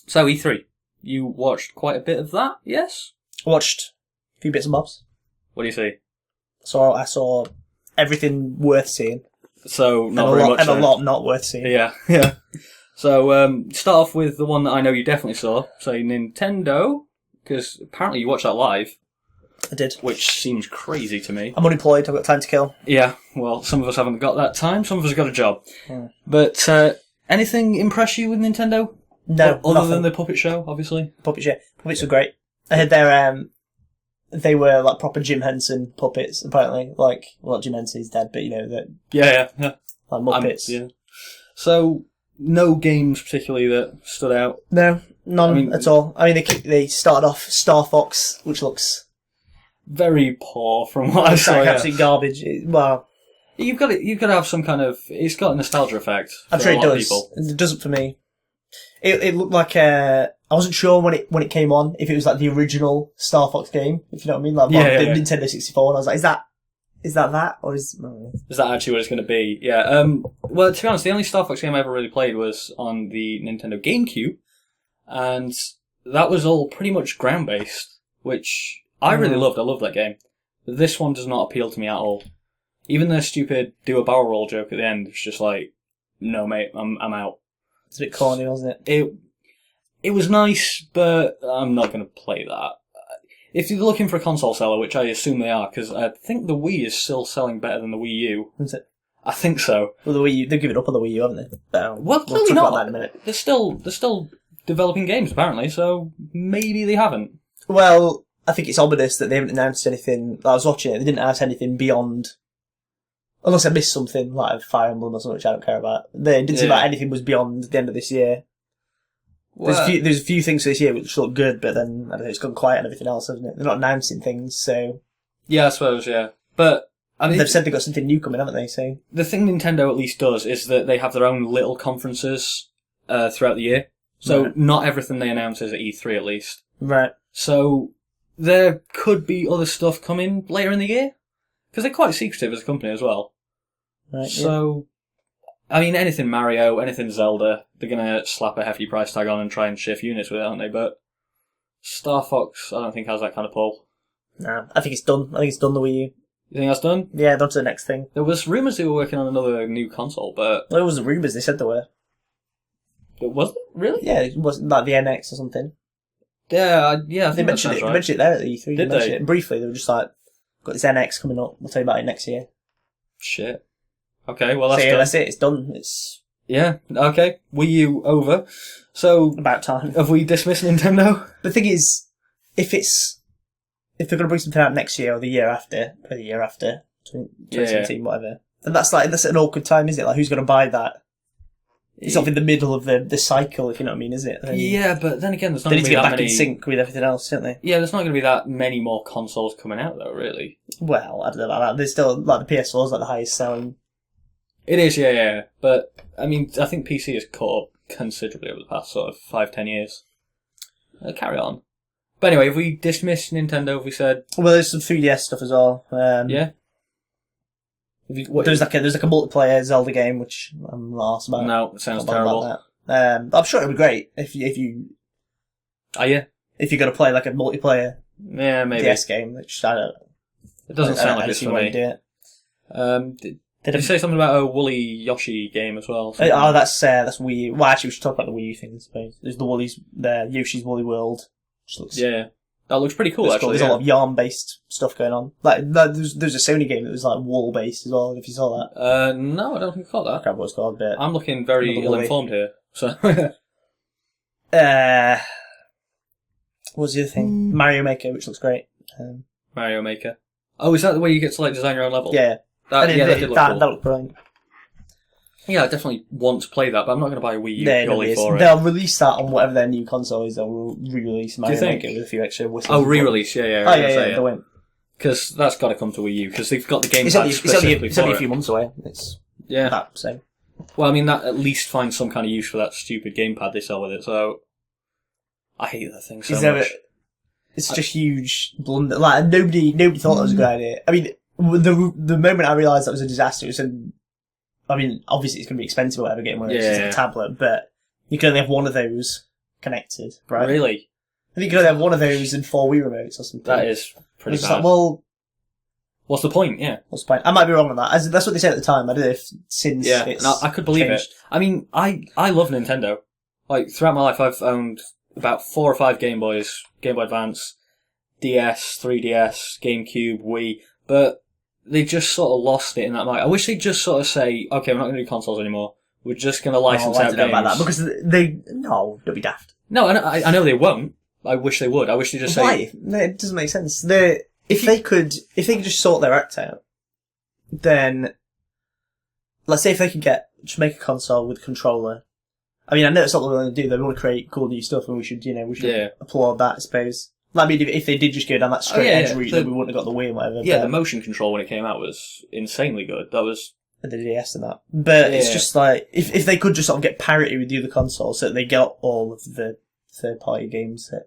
So E3, you watched quite a bit of that, yes? I watched a few bits and bobs. What do you see? So I saw everything worth seeing. So not and very a lot, much. and then. a lot not worth seeing. Yeah, yeah. So start off with the one that I know you definitely saw. So Nintendo, because apparently you watched that live. I did. Which seems crazy to me. I'm unemployed. I've got time to kill. Yeah, well, some of us haven't got that time. Some of us have got a job. Yeah. But anything impress you with Nintendo? No, other nothing. than the puppet show, obviously. Puppets, yeah. Puppets were great. I heard they were like proper Jim Henson puppets, apparently. Like, well, Jim Henson's dead, but that Yeah. like Muppets. Yeah. So, no games particularly that stood out. No, none at all. I mean, they started off Star Fox, which looks Very poor from what I saw. like Yeah. absolute garbage. Well, You've got to have some kind of. It's got a nostalgia effect. I'm for sure a it lot of does. people. It doesn't for me. It looked like I wasn't sure when it came on if it was like the original Star Fox game, if you know what I mean, like Yeah, the yeah. Nintendo 64. And I was like, is that or is no. Is that actually what it's going to be? Yeah. Well, to be honest, the only Star Fox game I ever really played was on the Nintendo GameCube, and that was all pretty much ground-based, which I really loved. I loved that game. But this one does not appeal to me at all. Even the stupid do a barrel roll joke at the end, it's just like, no mate, I'm out. It's a bit corny, wasn't it? It was nice, but I'm not going to play that. If you're looking for a console seller, which I assume they are, because I think the Wii is still selling better than the Wii U. Is it? I think so. Well, the Wii U, they've given up on the Wii U, haven't they? But, Well, we'll clearly talk not. about that in a minute. They're still developing games, apparently, so maybe they haven't. Well, I think it's ominous that they haven't announced anything. I was watching it, they didn't announce anything beyond. Unless I missed something, like Fire Emblem or something, which I don't care about. They didn't seem like anything was beyond the end of this year. There's a few things this year which look good, but then, I don't know, it's gone quiet and everything else, hasn't it? They're not announcing things, so. Yeah, I suppose, yeah. But, I mean. They've said they've got something new coming, haven't they? So. The thing Nintendo at least does is that they have their own little conferences throughout the year. So not everything they announce is at E3 at least. Right. So there could be other stuff coming later in the year. Because they're quite secretive as a company as well. Right. So, I mean, anything Mario, anything Zelda, they're going to slap a hefty price tag on and try and shift units with it, aren't they? But Star Fox, I don't think has that kind of pull. No, I think it's done. I think it's done the Wii U. You think that's done? Yeah, on to the next thing. There was rumours they were working on another new console, but... Well, it wasn't rumours, they said there were. Was it? Really? Yeah, it wasn't like the NX or something. Yeah, I They think mentioned it. Right. They mentioned it there at the E3. Did they? It briefly. They were just like, got this NX coming up. We'll tell you about it next year. Shit. Okay, well that's So yeah, done. that's it. It's done. It's Yeah, okay. Wii U over. So, about time. have we dismissed Nintendo? The thing is, if they're going to bring something out next year or the year after, 2017, whatever, then that's an awkward time, isn't it? Like, who's going to buy that? It's not in the middle of the cycle, if you know what I mean, is it? Yeah, but then again, there's not They going need to to be get that back many... in sync with everything else, don't they? Yeah, there's not going to be that many more consoles coming out, though, really. Well, I don't know about that. There's still, like, the PS4 is like the highest selling. It is, yeah. But, I mean, I think PC has caught up considerably over the past sort of 5-10 years. Carry on. But anyway, if we dismissed Nintendo, if we said... Well, there's some 3DS stuff as well. Yeah? There's like a multiplayer Zelda game, which I'm not arsed about. No, it sounds Not bothered terrible. about that. I'm sure it'll be great if you're going to play like a multiplayer Yeah, maybe. DS game, which I don't. It doesn't sound like I it's see for why me. you do it. Did you say something about a Woolly Yoshi game as well? Oh, that's Wii U. Well, actually, we should talk about the Wii U thing, I suppose. There's Yoshi's Woolly World, which looks Yeah. That looks pretty cool, cool. actually. There's a lot of yarn-based stuff going on. Like, there's a Sony game that was like wool-based as well, if you saw that. No, I don't think I caught I that. can't remember what it's called, but... I'm looking very Another Woolly. ill-informed here. So, What was the other thing? Mario Maker, which looks great. Mario Maker. Oh, is that the way you get to like design your own level? Yeah. That did look cool. That looked brilliant. Yeah, I definitely want to play that, but I'm not going to buy a Wii U Yeah, purely for it. They'll release that on whatever their new console is. They'll re-release Mario think? Maker with a few extra whistles. Oh, re-release, yeah. Oh, yeah, they won't. Because that's got to come to Wii U, because they've got the game It's pad only specifically a for few it. months away. It's Yeah. that, so. Well, I mean, that at least finds some kind of use for that stupid gamepad they sell with it, so... I hate that thing so much. It's just huge blunder. Like, nobody thought that was a good idea. I mean, the moment I realised that was a disaster, it was I mean, obviously it's going to be expensive or whatever, getting one of those. It's like a tablet, but you can only have one of those connected, right? Really? I think you could have one of those and 4 Wii remotes or something. That is pretty It's just bad. like, well, What's the point? Yeah. what's the point? I might be wrong on that. That's what they said at the time. I don't know if since Yeah, it's no, I could believe changed. it. I mean, I love Nintendo. Like, throughout my life, I've owned about 4 or 5 Game Boys, Game Boy Advance, DS, 3DS, GameCube, Wii, but they just sort of lost it in that market. I wish they'd just sort of say, okay, we're not going to do consoles anymore. We're just going to license I out don't know games. about that because don't be daft. No, I know they won't. I wish they would. I wish they just say, Why? No, it doesn't make sense. If they could just sort their act out, then let's say if they could just make a console with a controller. I mean, I know it's not what they want to do. They want to create cool new stuff, and we should applaud that, I suppose. I mean, if they did just go down that straight edge route, then we wouldn't have got the Wii and whatever. yeah, but, the motion control when it came out was insanely good. That was the DS and that. But it's Yeah. just like, if they could just sort of get parity with the other consoles so that they get all of the third-party games that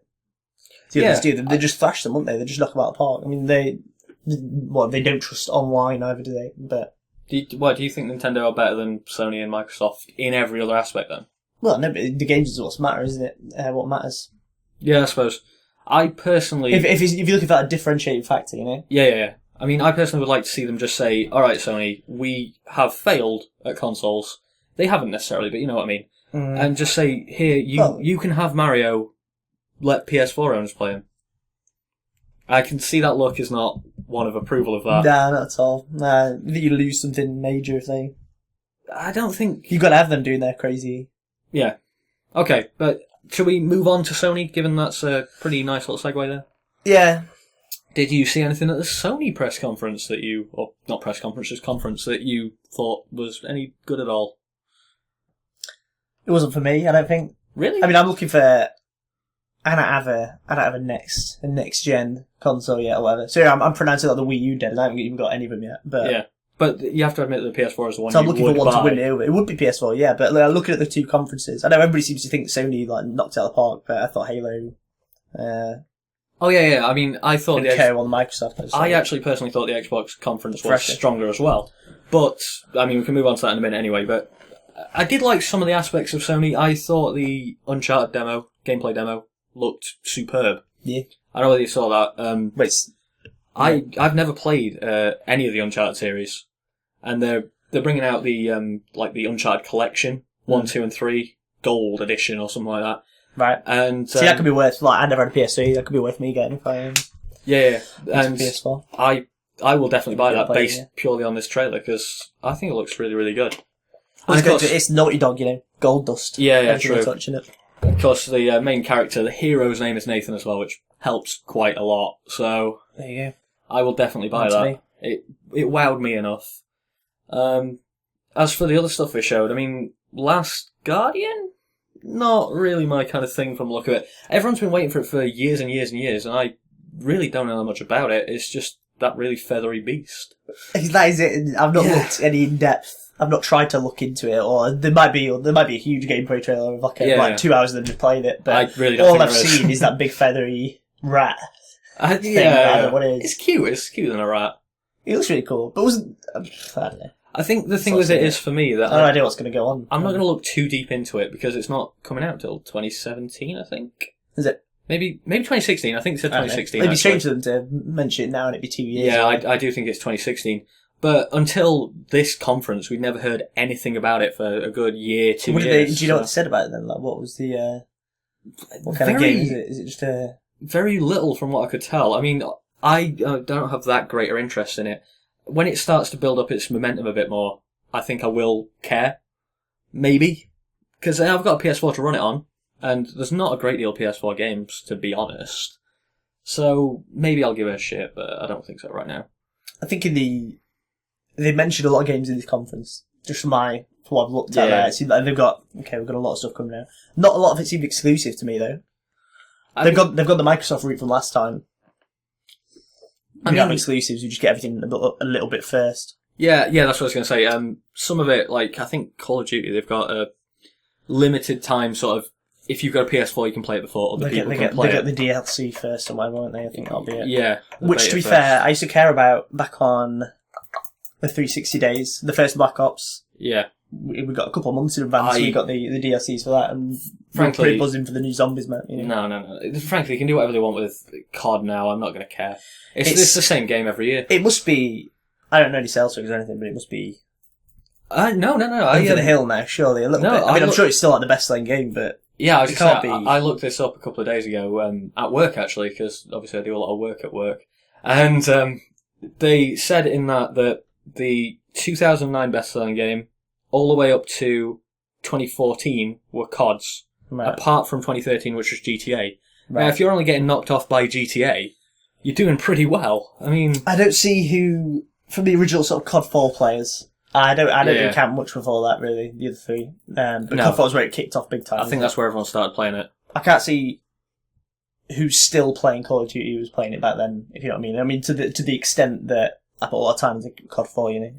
the others do, they just thrash them, wouldn't they? They just knock them out of the park. I mean, they don't trust online either, do they? But do you think Nintendo are better than Sony and Microsoft in every other aspect then? well, no, but the games is what's matter, isn't it? What matters. Yeah, I suppose. I personally... If you look at that differentiating factor, you know? Yeah. I mean, I personally would like to see them just say, alright, Sony, we have failed at consoles. They haven't necessarily, but you know what I mean. And just say, here, you can have Mario, let PS4 owners play him. I can see that look is not one of approval of that. Nah, not at all. Nah, I think you lose something major if they... I don't think... You've got to have them doing their crazy... Yeah. Okay, but should we move on to Sony, given that's a pretty nice little segue there? Yeah. Did you see anything at the Sony press conference or not press conference, just conference, that you thought was any good at all? It wasn't for me, I don't think. Really? I mean, I'm looking for... I don't have a next gen console yet or whatever. So yeah, I'm pronouncing like the Wii U dead. I haven't even got any of them yet. But yeah. But you have to admit that the PS4 is the one so I'm you looking would for one buy. to win it over. It would be PS4, yeah. But like, looking at the two conferences, I know everybody seems to think Sony like knocked it out of the park, but I thought Halo. Oh yeah. I mean, I thought didn't care on the Microsoft. I actually personally thought the Xbox conference was Fresher. stronger as well. But I mean, we can move on to that in a minute anyway. But I did like some of the aspects of Sony. I thought the Uncharted gameplay demo, looked superb. Yeah. I don't know whether you saw that. Wait. I've never played any of the Uncharted series, and they're bringing out the the Uncharted collection 1, 2, and 3 Gold Edition or something like that. Right. And See, that could be worth. Like, I never had a PS3. That could be worth me getting if I yeah, and PS4. I will definitely buy that play it, based yeah. purely on this trailer because I think it looks really, really good. Well, And of course, it's Naughty Dog, you know, gold dust. Yeah, Everything true. they're touching it. of course, the main character, the hero's name is Nathan as well, which helps quite a lot. So There you go. I will definitely buy That's that. me. It wowed me enough. As for the other stuff they showed, I mean, Last Guardian? Not really my kind of thing from the look of it. Everyone's been waiting for it for years and years and years, and I really don't know much about it. It's just that really feathery beast. That is it. I've not looked any in depth. I've not tried to look into it, or there might be a huge gameplay trailer of like 2 hours of them just playing it. But I really don't all think I've there is. seen is that big feathery rat. Yeah, I don't know what it is. It's cute. It's cuter than a rat. It looks really cool, but wasn't. I don't know. I think the thing It's with it also- is for me that I have no idea what's going to go on. I'm not going to look too deep into it because it's not coming out till 2017, I think. Is it? Maybe 2016. I think it said 2016. It'd be actually. strange for them to mention it now and it'd be 2 years. Yeah, I do think it's 2016. But until this conference, we'd never heard anything about it for a good year, 2 What did years. do you know what they said about it then? Like, what was the? What kind of Very- game is it? Is it just a? Very little from what I could tell. I mean, I don't have that greater interest in it. When it starts to build up its momentum a bit more, I think I will care. Maybe. Because I've got a PS4 to run it on, and there's not a great deal of PS4 games, to be honest. So, maybe I'll give it a shit, but I don't think so right now. I think they mentioned a lot of games in this conference. Just from what I've looked at, Yeah. there, it seemed like we've got a lot of stuff coming out. Not a lot of it seemed exclusive to me though. They've got the Microsoft route from last time. We don't have exclusives. We just get everything a little bit first. Yeah, that's what I was going to say. Some of it, like, I think Call of Duty, they've got a limited time sort of, if you've got a PS4, you can play it before other people can play They it. get the DLC first or whatever, won't they? I think that'll be it. Yeah. the Which, to beta be first. fair, I used to care about back on the 360 days, the first Black Ops. Yeah. we got a couple of months in advance. We got the DLCs for that, and frankly, we're pretty buzzing for the new zombies, man. You know? No. Frankly, you can do whatever they want with COD now. I'm not going to care. It's the same game every year. It must be. I don't know any sales figures or anything, but it must be. No. Over the hill now, surely a little bit. I mean, I'm sure it's still like the best selling game, but yeah, I was just saying, I looked this up a couple of days ago at work actually, because obviously I do a lot of work at work, and they said in that the 2009 best selling game all the way up to 2014 were CODs, apart from 2013, which was GTA. Right. Now, if you're only getting knocked off by GTA, you're doing pretty well. I mean, I don't see who from the original sort of COD 4 players. I don't really count much before that, really, the other three. But COD 4 was where it kicked off big time. I think that's where everyone started playing it. I can't see who's still playing Call of Duty who was playing it back then, if you know what I mean. I mean, to the extent that I put a lot of time into COD 4, you know.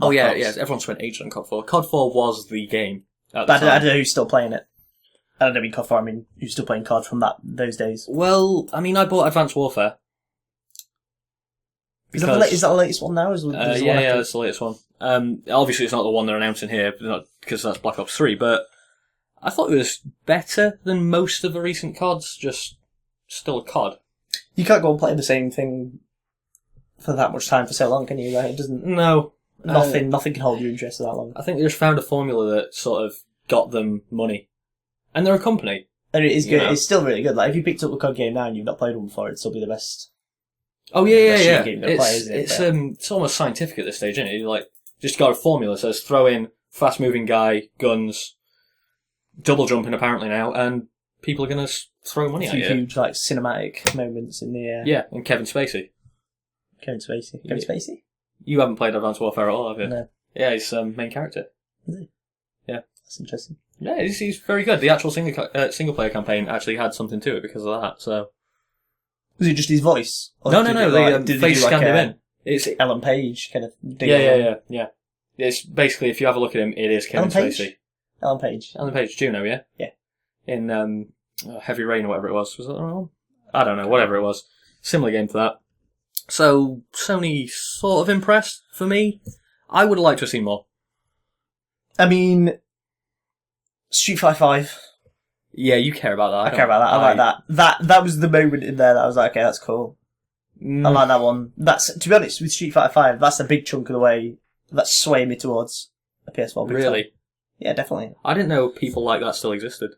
Oh, yeah, everyone spent ages on COD 4. COD 4 was the game at the but time. I don't know who's still playing it. I don't mean COD 4, I mean who's still playing COD from those days. Well, I mean, I bought Advanced Warfare. Is that the latest one now? Yeah, that's the latest one. Obviously, it's not the one they're announcing here, because that's Black Ops 3, but I thought it was better than most of the recent CODs, just still a COD. You can't go and play the same thing for that much time for so long, can you? Like, it doesn't... No. Nothing can hold your interest for that long. I think they just found a formula that sort of got them money. And they're a company. And it is good. It's still really good. Like, if you picked up a COD game now and you've not played one before, it'd still be the best... Oh, yeah. Game to play, isn't it? It's almost scientific at this stage, isn't it? Like, just got a formula that says throw in fast-moving guy, guns, double jumping apparently now, and people are going to throw money at you. Huge, like, cinematic moments in the... Yeah, and Kevin Spacey. Kevin Spacey? You haven't played Advanced Warfare at all, have you? No. Yeah, he's main character. Is he? Yeah. That's interesting. Yeah, he's very good. The actual single-player campaign actually had something to it because of that, so... Was it just his voice? No, they face scanned him in. It's Ellen Page kind of thing. Yeah. It's basically, if you have a look at him, it is Kevin Spacey. Ellen Page, Juno, yeah? Yeah. In Heavy Rain or whatever it was. Was that the wrong one? I don't know, whatever it was. Similar game to that. So, Sony sort of impressed for me. I would have liked to have seen more. I mean, Street Fighter 5. Yeah, you care about that. I care about that. I like that. That was the moment in there that I was like, okay, that's cool. I like that one. That's, to be honest, with Street Fighter 5, that's a big chunk of the way that's swaying me towards a PS4. Really? Time. Yeah, definitely. I didn't know people like that still existed.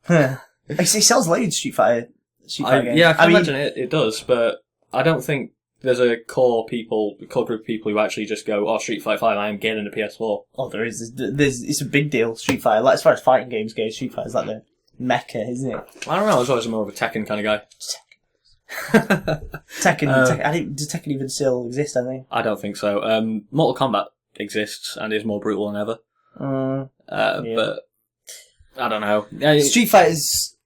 It sells loads of Street Fighter games. Yeah, I can imagine it does, but I don't think there's a core group of people who actually just go, oh, Street Fighter 5, I am getting a PS4. Oh, there is. It's a big deal, Street Fighter. Like, as far as fighting games go, Street Fighter's like the mecca, isn't it? I don't know, I was always more of a Tekken kind of guy. Tekken, does Tekken even still exist, I think? I don't think so. Mortal Kombat exists and is more brutal than ever. But I don't know. Street Fighter's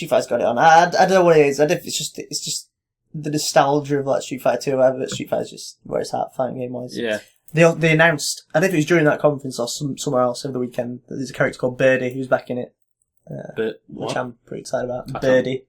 got it on. I don't know what it is. It's just the nostalgia of like Street Fighter 2 or whatever, but Street Fighter's just where it's at, fighting game wise. Yeah. They announced, I don't know if it was during that conference or somewhere else over the weekend, that there's a character called Birdie who's back in it. Which I'm pretty excited about. Birdie.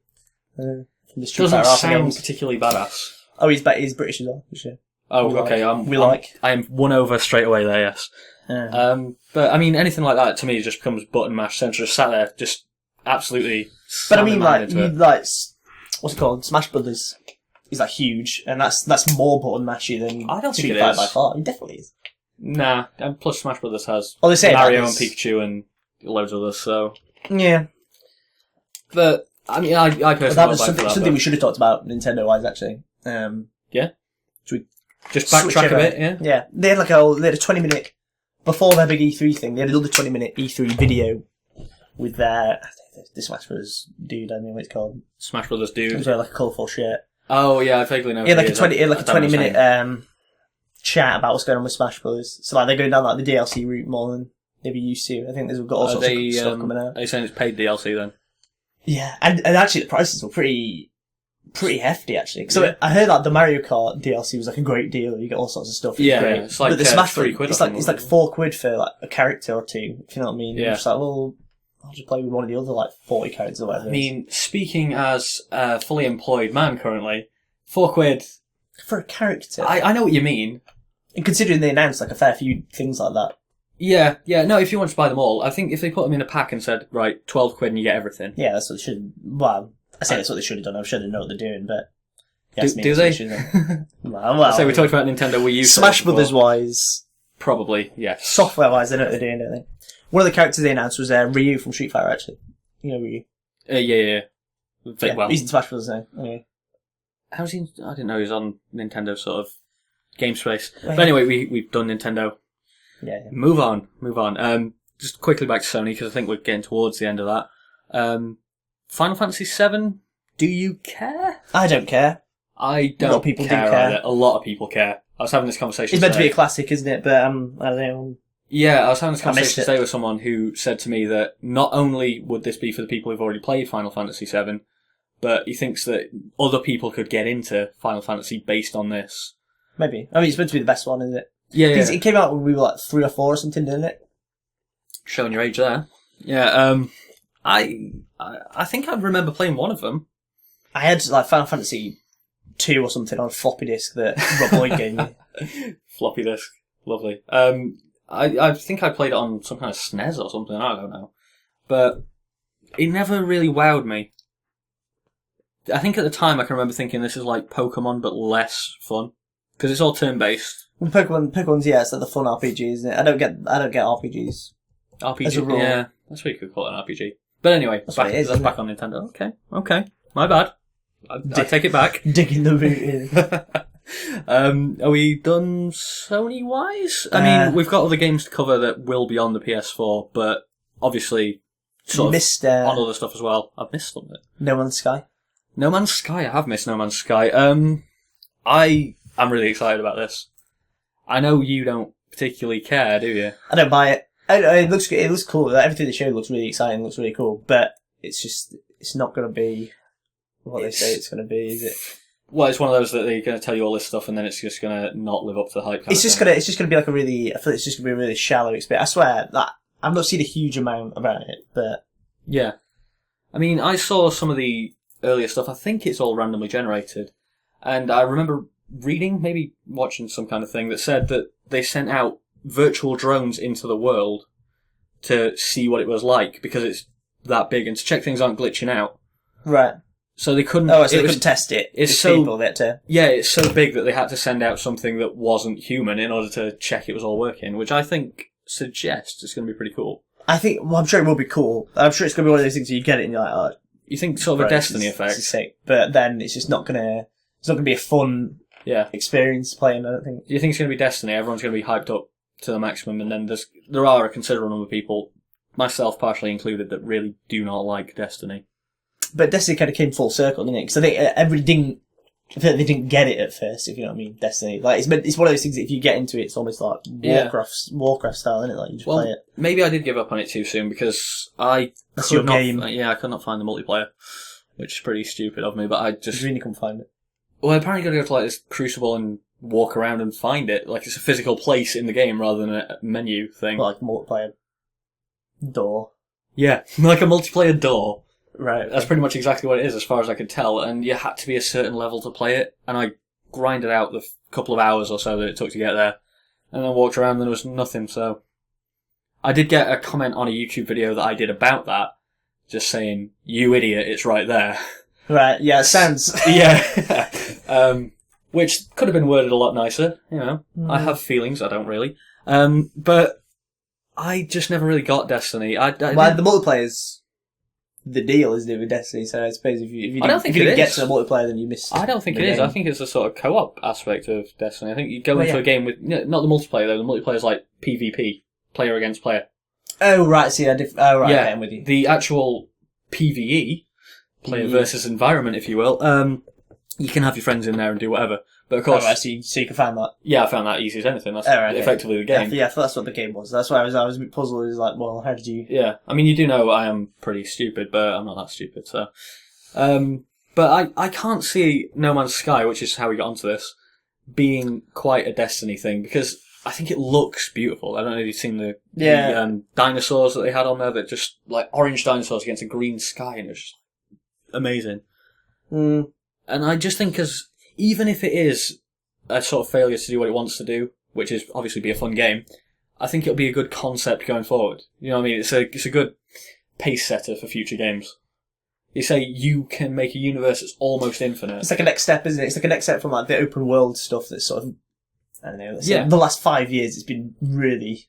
From the Street Doesn't Fighter sound games. particularly badass. Oh, he's British as well, for sure. Oh, okay. I am won over straight away there, yes. But I mean, anything like that to me just becomes button mash centre. Just sat there, just absolutely. But I mean, like what's it called? Smash Brothers is like huge, and that's more button mashy than I don't think Street it Fighter is. By far. It definitely is. Nah, and plus Smash Brothers has they say Mario and Pikachu and loads of others. So yeah, but I mean, I personally that was something we should have talked about Nintendo wise actually. Yeah. Should we just backtrack a bit? Yeah. Yeah, they had a 20-minute before their big E3 thing. They had another 20-minute E3 video with their the Smash Brothers dude. I don't know what it's called. Smash Brothers dude. It was wearing like a colourful shirt. Oh yeah, I vaguely know. Yeah, like a 20-minute chat about what's going on with Smash Brothers. So like they're going down like the DLC route more than they'd be used to. I think they've got all sorts of stuff coming out. Are you saying it's paid DLC then? Yeah, and actually the prices were pretty hefty actually. So I heard like the Mario Kart DLC was like a great deal. You get all sorts of stuff. Yeah, great. It's like but the Smash £3. It's like £4 for like a character or two. If you know what I mean. Yeah. You're just like, well, I'll just play with one of the other like 40 characters or whatever. I mean, speaking as a fully employed man currently, £4 for a character. I know what you mean. And considering they announced like a fair few things like that. Yeah. No, if you want to buy them all, I think if they put them in a pack and said, right, 12 quid and you get everything. Yeah, that's what they should. Well, I say that's what they should have done. I'm sure they know what they're doing, but Do they? Well, So we talked about Nintendo Wii U. Smash Brothers wise, probably yes. software wise, they know what they're doing, don't they? One of the characters they announced was Ryu from Street Fighter. Actually, you know Ryu. Yeah. Well, he's in Smash Brothers now. Anyway. How's he? I didn't know he was on Nintendo sort of game space. Well, But anyway, we've done Nintendo. Yeah. Move on. Just quickly back to Sony because I think we're getting towards the end of that. Final Fantasy VII. Do you care? I don't care. I don't A lot of people do care. care. Either. A lot of people care. I was having this conversation. It's meant to today. be a classic, isn't it? But I don't know. Yeah, I was having this I missed conversation it. today with someone who said to me that not only would this be for the people who've already played Final Fantasy VII, but he thinks that other people could get into Final Fantasy based on this. Maybe. I mean, it's meant to be the best one, isn't it? Yeah. It came out when we were like 3 or 4 or something, didn't it? Showing your age there. Yeah, I think I remember playing one of them. I had like Final Fantasy 2 or something on a floppy disk that Rob Lloyd gave me. Floppy disk. Lovely. I think I played it on some kind of SNES or something, I don't know. But it never really wowed me. I think at the time I can remember thinking this is like Pokemon but less fun. Because it's all turn-based. Well, Pokemon's it's like the fun RPG, isn't it? I don't get RPGs. RPG, As a rule. yeah. That's what you could call it, an RPG. But anyway, That's what it is, that's isn't back on Nintendo. Okay. My bad. I take it back. Digging the boot in. Are we done Sony-wise? I mean, we've got other games to cover that will be on the PS4, but obviously You missed on other stuff as well. I've missed something. No Man's Sky. No Man's Sky. I have missed No Man's Sky. I'm really excited about this. I know you don't particularly care, do you? I don't buy it. It looks good. It looks cool. Everything they showed looks really exciting. Looks really cool. But it's not going to be what they say it's going to be, is it? Well, it's one of those that they're going to tell you all this stuff and then it's just going to not live up to the hype. It's just going to be like a really. I feel it's just going to be a really shallow experience. I swear that I've not seen a huge amount about it, but yeah. I mean, I saw some of the earlier stuff. I think it's all randomly generated, and I remember reading, maybe watching some kind of thing that said that they sent out virtual drones into the world to see what it was like because it's that big and to check things aren't glitching out. right. So they couldn't. Oh, so they couldn't test it. It's so people that yeah, it's so big that they had to send out something that wasn't human in order to check it was all working, which I think suggests it's going to be pretty cool. I think. Well, I'm sure it will be cool. I'm sure it's going to be one of those things where you get it and you're like, oh, You think sort of a right, Destiny this effect? is sick. But then it's just not going to. It's not going to be a fun Yeah. experience playing. I don't think. Do you think it's going to be Destiny? Everyone's going to be hyped up to the maximum, and then there are a considerable number of people, myself partially included, that really do not like Destiny. But Destiny kind of came full circle, didn't it? Because I think everybody didn't. I feel like they didn't get it at first, if you know what I mean. Destiny, like it's one of those things that if you get into it, it's almost like Yeah. Warcraft style, isn't it? Like you just Well, play it. maybe I did give up on it too soon because That's could your not. game. I could not find the multiplayer, which is pretty stupid of me. But I You just really couldn't find it. well, apparently you got to go to like this Crucible and walk around and find it. Like it's a physical place in the game rather than a menu thing. Like multiplayer door. Yeah, like a multiplayer door. Right. That's pretty much exactly what it is, as far as I could tell. And you had to be a certain level to play it. And I grinded out the couple of hours or so that it took to get there, and then walked around and there was nothing. So I did get a comment on a YouTube video that I did about that, just saying, "You idiot! It's right there." Right. Yeah. It sounds. Yeah. Which could have been worded a lot nicer. You know, I have feelings. I don't really. But I just never really got Destiny. Well, the multiplayer's the deal, isn't it, with Destiny? So I suppose if you I don't think if you it didn't get is. to the multiplayer, then you missed. I don't think the it is. game. I think it's a sort of co-op aspect of Destiny. I think you go Well, into yeah. a game with not the multiplayer though. The multiplayer is like PvP, player against player. Oh right. See, oh right. Yeah. Okay, I'm with you. The actual PvE, player PvE. versus environment, if you will. You can have your friends in there and do whatever. But of Oh, course, right, so you can find that. yeah, I found that easy as anything. That's Oh, right, okay. effectively the game. Yeah, I thought that's what the game was. That's why I was a bit puzzled. It was like, well, how did you? Yeah, I mean, you do know I am pretty stupid, but I'm not that stupid, so. But I can't see No Man's Sky, which is how we got onto this, being quite a Destiny thing, because I think it looks beautiful. I don't know if you've seen the dinosaurs that they had on there, that just, like, orange dinosaurs against a green sky, and it's just amazing. Mm. And I just think, even if it is a sort of failure to do what it wants to do, which is obviously be a fun game, I think it'll be a good concept going forward. You know what I mean? It's a good pace setter for future games. You say you can make a universe that's almost infinite. It's like a next step, isn't it? It's like a next step from like the open world stuff that's sort of, I don't know, let's say Yeah. the last 5 years it's been really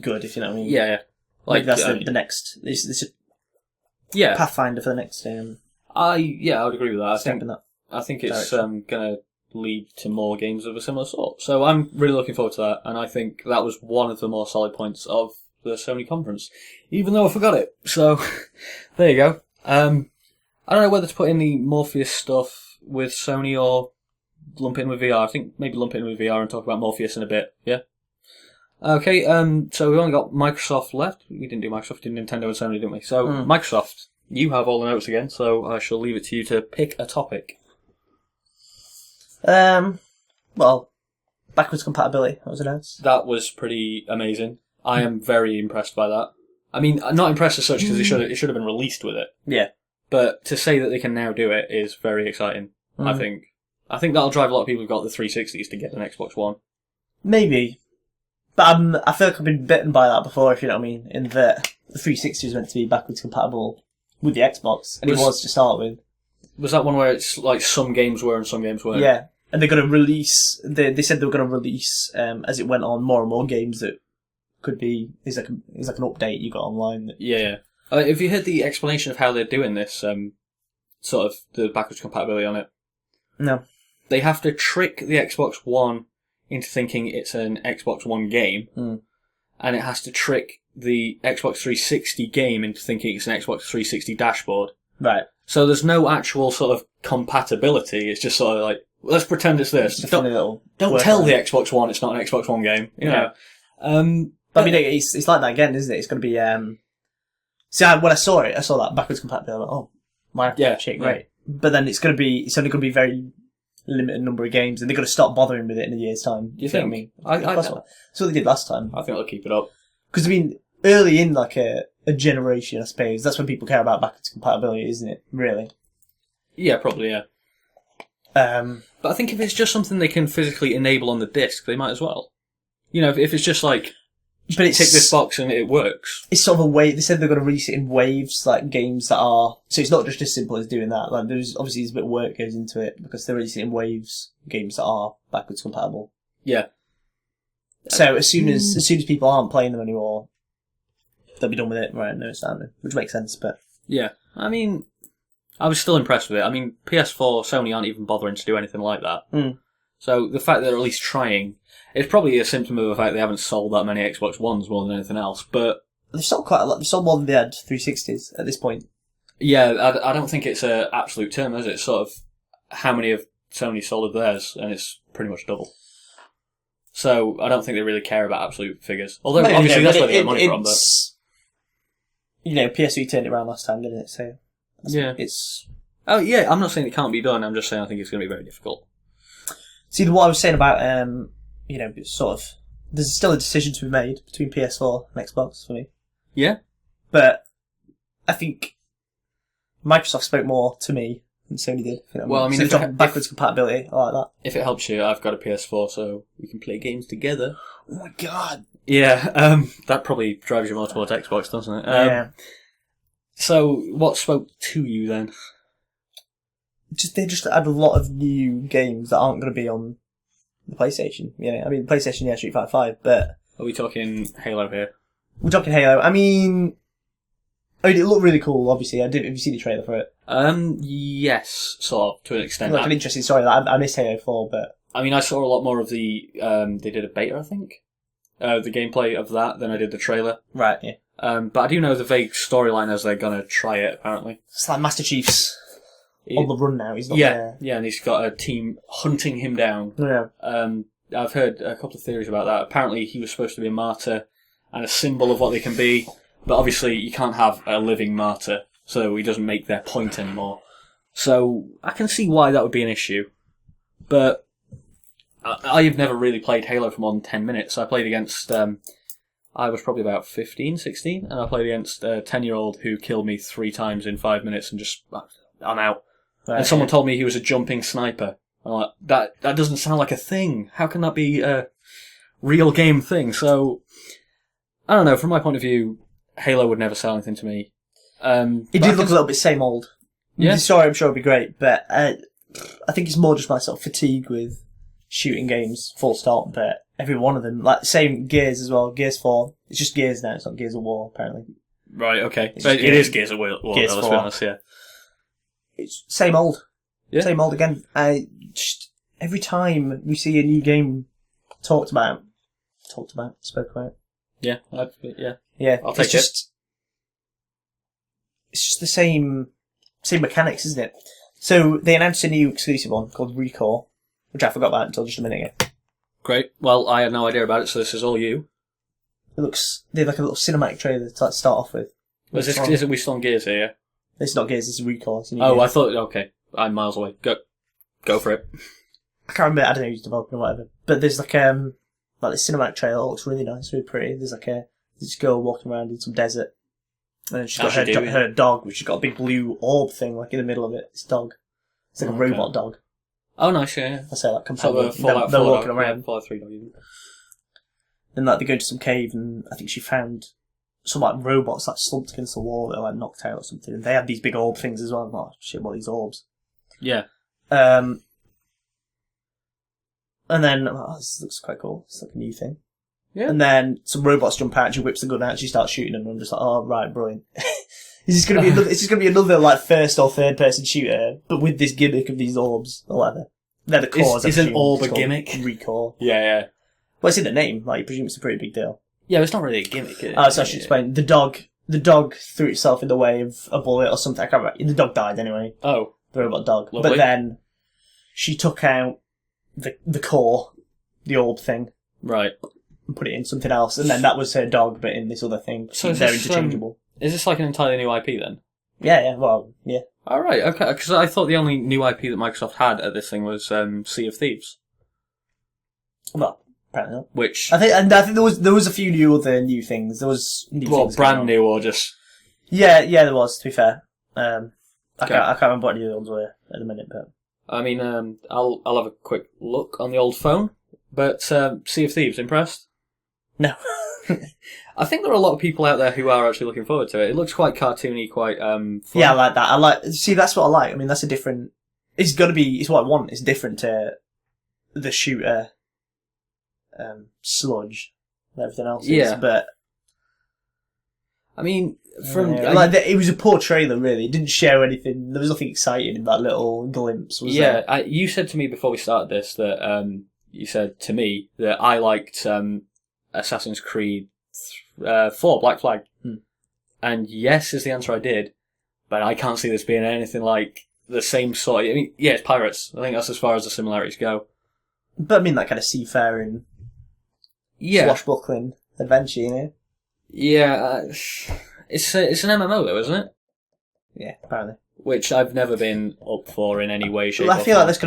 good, if you know what I mean. Yeah. Like that's the next, it's a Yeah. pathfinder for the next I would agree with that. step in that. I think it's going to lead to more games of a similar sort. So I'm really looking forward to that, and I think that was one of the more solid points of the Sony conference, even though I forgot it. So there you go. I don't know whether to put in the Morpheus stuff with Sony or lump it in with VR. I think maybe lump it in with VR and talk about Morpheus in a bit. Yeah. Okay. So we've only got Microsoft left. We didn't do Microsoft, did Nintendo and Sony, didn't we? So Microsoft, you have all the notes again, so I shall leave it to you to pick a topic. Well, backwards compatibility, that was announced. That was pretty amazing. I am very impressed by that. I mean, not impressed as such because it should have been released with it. Yeah. But to say that they can now do it is very exciting. I think that'll drive a lot of people who've got the 360s to get an Xbox One. Maybe. But I feel like I've been bitten by that before, if you know what I mean, in that the 360 was meant to be backwards compatible with the Xbox, and it was to start with. Was that one where it's like some games were and some games weren't? Yeah. And they're going to release, they said they were going to release, as it went on, more and more games that could be, is like an update you got online. Yeah. Have you heard the explanation of how they're doing this, sort of the backwards compatibility on it? No. They have to trick the Xbox One into thinking it's an Xbox One game, and it has to trick the Xbox 360 game into thinking it's an Xbox 360 dashboard. Right. So there's no actual sort of compatibility, it's just sort of like, let's pretend it's this. Don't tell the Xbox One it's not an Xbox One game, you know. But I mean, it's like that again, isn't it? It's going to be, see, when I saw that backwards compatibility, I was like, oh, my shit, great. But then it's only going to be very limited number of games, and they're going to stop bothering with it in a year's time. You think? What I mean? That's what they did last time. I think they'll keep it up. Because, I mean, early in, like, a generation, I suppose, that's when people care about backwards compatibility, isn't it? Really? Yeah, probably, yeah. But I think if it's just something they can physically enable on the disc, they might as well. You know, if it's just like, but it's, tick this box and it works. It's sort of a wave. They said they're going to release it in waves, like games that are. So it's not just as simple as doing that. Like there's a bit of work goes into it because they're releasing it in waves, games that are backwards compatible. Yeah. So as soon as people aren't playing them anymore, they'll be done with it, right? No, it's not, which makes sense. But yeah, I mean, I was still impressed with it. I mean, PS4, Sony aren't even bothering to do anything like that. So the fact that they're at least trying. It's probably a symptom of the fact they haven't sold that many Xbox Ones more than anything else, but... They've sold quite a lot. They've sold more than they had 360s at this point. Yeah, I don't think it's an absolute term, is it? It's sort of how many of Sony sold of theirs, and it's pretty much double. So I don't think they really care about absolute figures. Although, obviously, that's where they get money from, but... You know, PSV turned it around last time, didn't it? So... Yeah. It's... Oh, yeah, I'm not saying it can't be done, I'm just saying I think it's going to be very difficult. See, what I was saying about... you know, sort of, there's still a decision to be made between PS4 and Xbox for me. Yeah. But I think Microsoft spoke more to me than Sony did. You know, well, I mean, so backwards compatibility, I like that. If it helps you, I've got a PS4, so we can play games together. Oh my god. Yeah, that probably drives you more towards Xbox, doesn't it? Yeah. So, what spoke to you then? They just add a lot of new games that aren't going to be on the PlayStation. You know, I mean, PlayStation, yeah, Street Fighter 5, but... Are we talking Halo here? We're talking Halo. I mean, it looked really cool, obviously. Have you seen the trailer for it? Yes, sort of, to an extent. Like an interesting story. I missed Halo 4, but... I mean, I saw a lot more of the, they did a beta, I think, the gameplay of that than I did the trailer. Right, yeah. But I do know the vague storyline as they're gonna try it, apparently. It's like Master Chief's on the run now. He's not there. Yeah, and he's got a team hunting him down. Yeah. I've heard a couple of theories about that. Apparently he was supposed to be a martyr and a symbol of what they can be, but obviously you can't have a living martyr, so he doesn't make their point anymore. So I can see why that would be an issue. But I've never really played Halo for more than 10 minutes. I played against, I was probably about 15, 16, and I played against a 10-year-old who killed me 3 times in 5 minutes and just, I'm out. Right, and someone told me he was a jumping sniper. I'm like, that doesn't sound like a thing. How can that be real game thing. So, I don't know, from my point of view, Halo would never sell anything to me. It did look a little bit same old. Yeah. The story, I'm sure, would be great, but I think it's more just my sort of fatigue with shooting games, full stop, but every one of them, like, same Gears as well, Gears 4. It's just Gears now, it's not Gears of War, apparently. Right, okay. It's But just it is Gears of War, Gears let's be 4. honest, yeah. It's same old. Yeah. Same old again. Every time we see a new game spoke about. Yeah, Yeah, I'll take it's just the same mechanics, isn't it? So they announced a new exclusive one called Recore, which I forgot about until just a minute ago. Great. Well, I had no idea about it, so this is all you. They have like a little cinematic trailer to like, start off with. Is we still on Gears here, yeah? This is not Gears, this is Recore. It's a new Oh, game. I thought, okay, I'm miles away. Go for it. I can't remember, I don't know who's developing or whatever. But there's like this cinematic trailer, it looks really nice, really pretty. There's like this girl walking around in some desert. And she's got her dog, which has got a big blue orb thing, like in the middle of it. This dog. It's like a robot dog. Oh, nice, yeah. I say like So companion. They're walking around. Fallout 3 dog, even. Then like they go to some cave, and I think she found some like robots like slumped against the wall that are like knocked out or something. And they had these big orb things as well. I'm like, oh, shit, what are these orbs? Yeah. And then this looks quite cool. It's like a new thing. Yeah. And then some robots jump out. She whips the gun out. And she starts shooting them. And I'm just like, oh right, brilliant. Is this going to be another? It's just going to be another like first or third person shooter, but with this gimmick of these orbs or whatever. They're the cores. Is an orb a gimmick? Recore. Yeah. Well, it's in the name. Like you presume it's a pretty big deal. Yeah, but it's not really a gimmick. So I should explain. The dog threw itself in the way of a bullet or something. I can't remember. The dog died anyway. Oh, the robot dog. Lovely. But then she took out the core, the orb thing, right, and put it in something else, and then that was her dog, but in this other thing. So they're this, interchangeable. Is this like an entirely new IP then? Yeah. Well, yeah. All right, okay. Because I thought the only new IP that Microsoft had at this thing was Sea of Thieves, Well, apparently not. which I think there was a few new things. There was new things going brand on. new or just Yeah, there was. To be fair, I Okay. can't remember what the other ones were at the minute, but I mean, I'll have a quick look on the old phone. But Sea of Thieves, impressed? no. I think there are a lot of people out there who are actually looking forward to it. It looks quite cartoony, quite fun. Yeah, I like that. See, that's what I like. I mean, that's a different. It's what I want. It's different to the shooter, sludge, and everything else. Yeah. But I mean, it was a poor trailer. Really, it didn't show anything. There was nothing exciting in that little glimpse. Was there? you said to me before we started this that you said to me that I liked Assassin's Creed 4 Black Flag, and yes is the answer. I did, but I can't see this being anything like the same sort. I mean, yeah, it's pirates. I think that's as far as the similarities go. But I mean, that kind of seafaring, swashbuckling adventure, you know. Yeah, it's an MMO though, isn't it? Yeah, apparently. Which I've never been up for in any way, shape, Well, I or feel form. like that's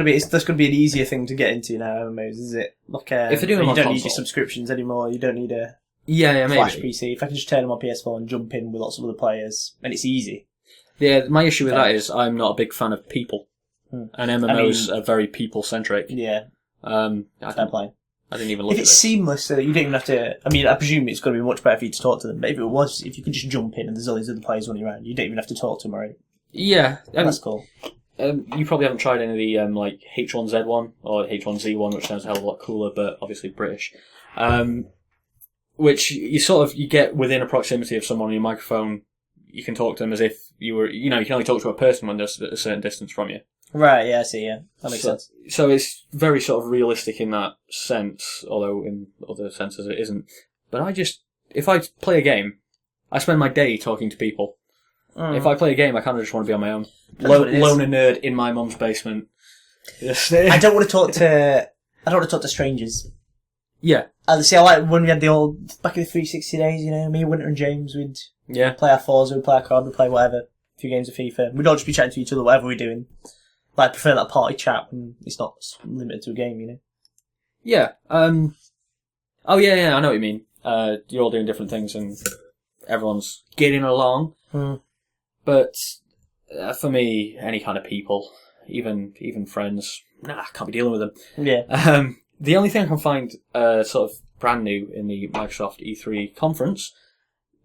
going to be an easier thing to get into now. MMOs, is it? Like, If they're doing them you on don't need your console. subscriptions anymore. You don't need a Yeah, Flash maybe. PC. If I can just turn them on PS4 and jump in with lots of other players, and it's easy. Yeah, my issue with that is I'm not a big fan of people, Hmm. and MMOs are very people-centric. Yeah, I fair play. didn't even look If at it's this. seamless, so that you don't even have to. I mean, I presume it's going to be much better for you to talk to them. But if you could just jump in and there's all these other players running around, you don't even have to talk to them, right? Yeah, That's cool. you probably haven't tried any of the like H1Z1 or H1Z1, which sounds a hell of a lot cooler, but obviously British. Which you get within a proximity of someone on your microphone. You can talk to them as if you were, you can only talk to a person when they're at a certain distance from you. Right, yeah, I see, yeah. That makes sense. So it's very sort of realistic in that sense, although in other senses it isn't. But if I play a game, I spend my day talking to people. If I play a game, I kind of just want to be on my own. Loner nerd in my mum's basement. I don't want to talk to strangers. Yeah. See, I like when we had the old, back in the 360 days, me, Winter and James, we'd Yeah. play our Forza, we'd play our COD, we'd play whatever, a few games of FIFA. We'd all just be chatting to each other, whatever we're doing. Like, I prefer that party chat when it's not limited to a game, Yeah. Oh, yeah, I know what you mean. You're all doing different things and everyone's getting along. But for me, any kind of people, even friends, I can't be dealing with them. Yeah. The only thing I can find sort of brand new in the Microsoft E3 conference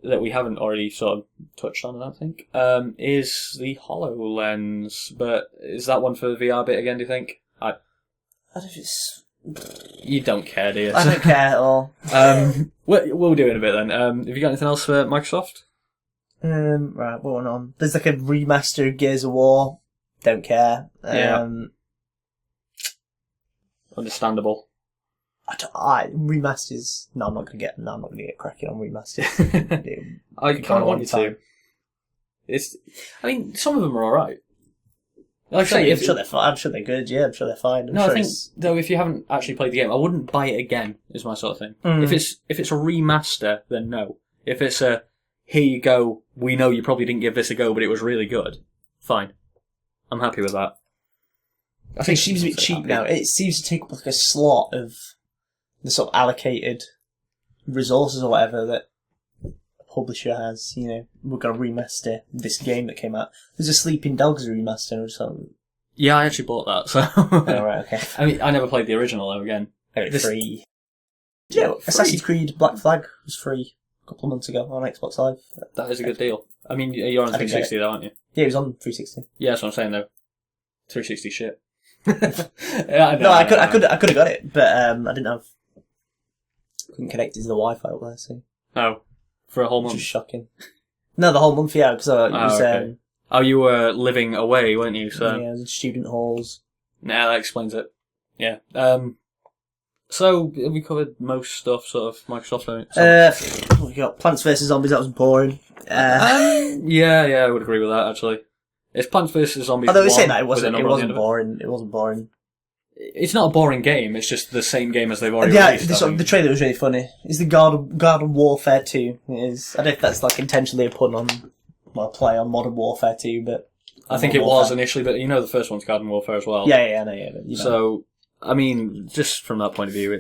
that we haven't already sort of touched on, I don't think, is the HoloLens. But is that one for the VR bit again, do you think? I don't know if it's... You don't care, do you? I don't care at all. We'll do it in a bit then. Have you got anything else for Microsoft? Right, what went on? There's like a remaster of Gears of War. Don't care. Understandable. Remasters. No, I'm not gonna get cracking on remasters. I kind of want you to. Some of them are alright. Like I'm sure they're fine. I'm sure they're good. Yeah, I'm sure they're fine. I think though, if you haven't actually played the game, I wouldn't buy it again. Is my sort of thing. If it's a remaster, then no. If it's a here you go, we know you probably didn't give this a go, but it was really good. Fine, I'm happy with that. I think it seems a bit cheap now. It seems to take up like a slot of the sort of allocated resources or whatever that a publisher has. You know, we're going to remaster this game that came out. There's a Sleeping Dogs remaster or something. Yeah, I actually bought that. So, oh, right, okay. I mean, I never played the original though. Again, free. Yeah, Assassin's Creed Black Flag was free a couple of months ago on Xbox Live. That is a good deal. I mean, you're on 360 though, aren't you? Yeah, it was on 360. Yeah, that's what I'm saying though. 360 shit. I could have got it, but I couldn't connect it to the Wi-Fi up there. So. Oh, for a whole month. Which was shocking. No, the whole month, yeah, because it was. Okay. You were living away, weren't you? So yeah, it was in student halls. Nah, that explains it. Yeah. So have we covered most stuff, sort of Microsoft? We got Plants vs Zombies. That was boring. Yeah, I would agree with that. Actually, it's Plants vs Zombies. Although we say that it wasn't boring. It wasn't boring. It's not a boring game. It's just the same game as they've already released. The trailer was really funny. It's the Garden Warfare 2. It is. I don't know if that's like intentionally a pun on play on Modern Warfare 2, but I think it was initially. But you know, the first one's Garden Warfare as well. Yeah, I know. Yeah, but, So. I mean, just from that point of view,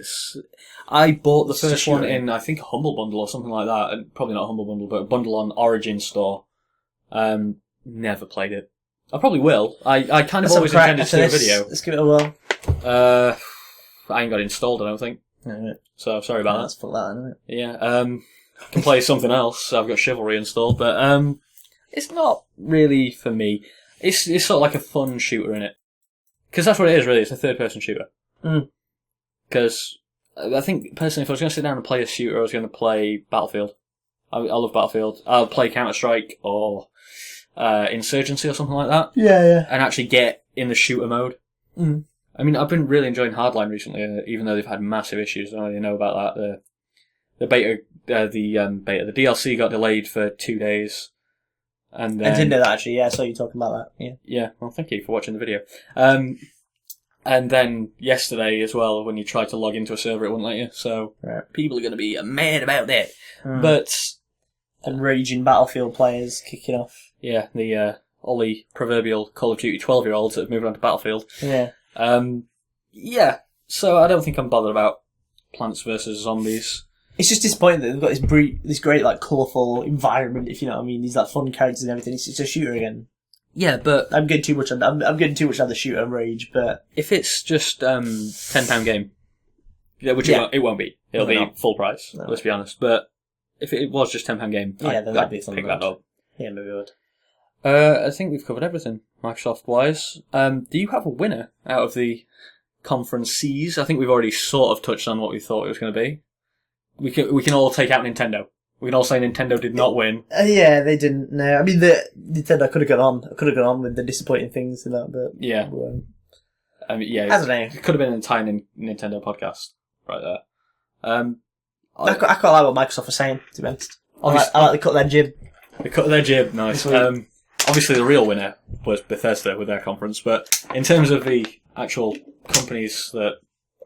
I bought the first one in, I think, a Humble Bundle or something like that. And probably not a Humble Bundle, but a bundle on Origin Store. Never played it. I probably will. I kind of always intended to do a video. Let's give it a whirl. I ain't got it installed, I don't think. Right. So, sorry about that. Let's put that in, isn't it? Yeah, can play something else. I've got Chivalry installed, but it's not really for me. It's sort of like a fun shooter in it. Because that's what it is, really. It's a third-person shooter. Because I think, personally, if I was going to sit down and play a shooter, I was going to play Battlefield. I love Battlefield. I'll play Counter-Strike or Insurgency or something like that. Yeah. And actually get in the shooter mode. I mean, I've been really enjoying Hardline recently, even though they've had massive issues. I don't really know about that. The DLC got delayed for 2 days. And then, I didn't know that, actually. Yeah, I saw you talking about that. Yeah. Well, thank you for watching the video. And then yesterday as well, when you tried to log into a server, it wouldn't let you. So people are going to be mad about that. But and raging Battlefield players kicking off. Yeah, all the proverbial Call of Duty 12-year-olds that have moved on to Battlefield. Yeah. Yeah. So I don't think I'm bothered about Plants vs Zombies. It's just disappointing that they've got this great, like, colourful environment, if you know what I mean. These, like, fun characters and everything. It's a shooter again. Yeah, but I'm getting too much on the shooter rage, but if it's just £10 game, which it won't be. It'll be full price. No. Let's be honest. But if it was just £10 game, then that'd be pick that up. Yeah, maybe I would. I think we've covered everything Microsoft wise. Do you have a winner out of the conferences? I think we've already sort of touched on what we thought it was going to be. We can all take out Nintendo. We can all say Nintendo did not win. Yeah, they didn't. No, I mean, Nintendo could have gone on with the disappointing things in that, but yeah, I mean, yeah, I don't know. It could have been an entire Nintendo podcast right there. I quite like what Microsoft was saying, to be honest. I like they cut their jib. They cut their jib, nice. Obviously, the real winner was Bethesda with their conference, but in terms of the actual companies that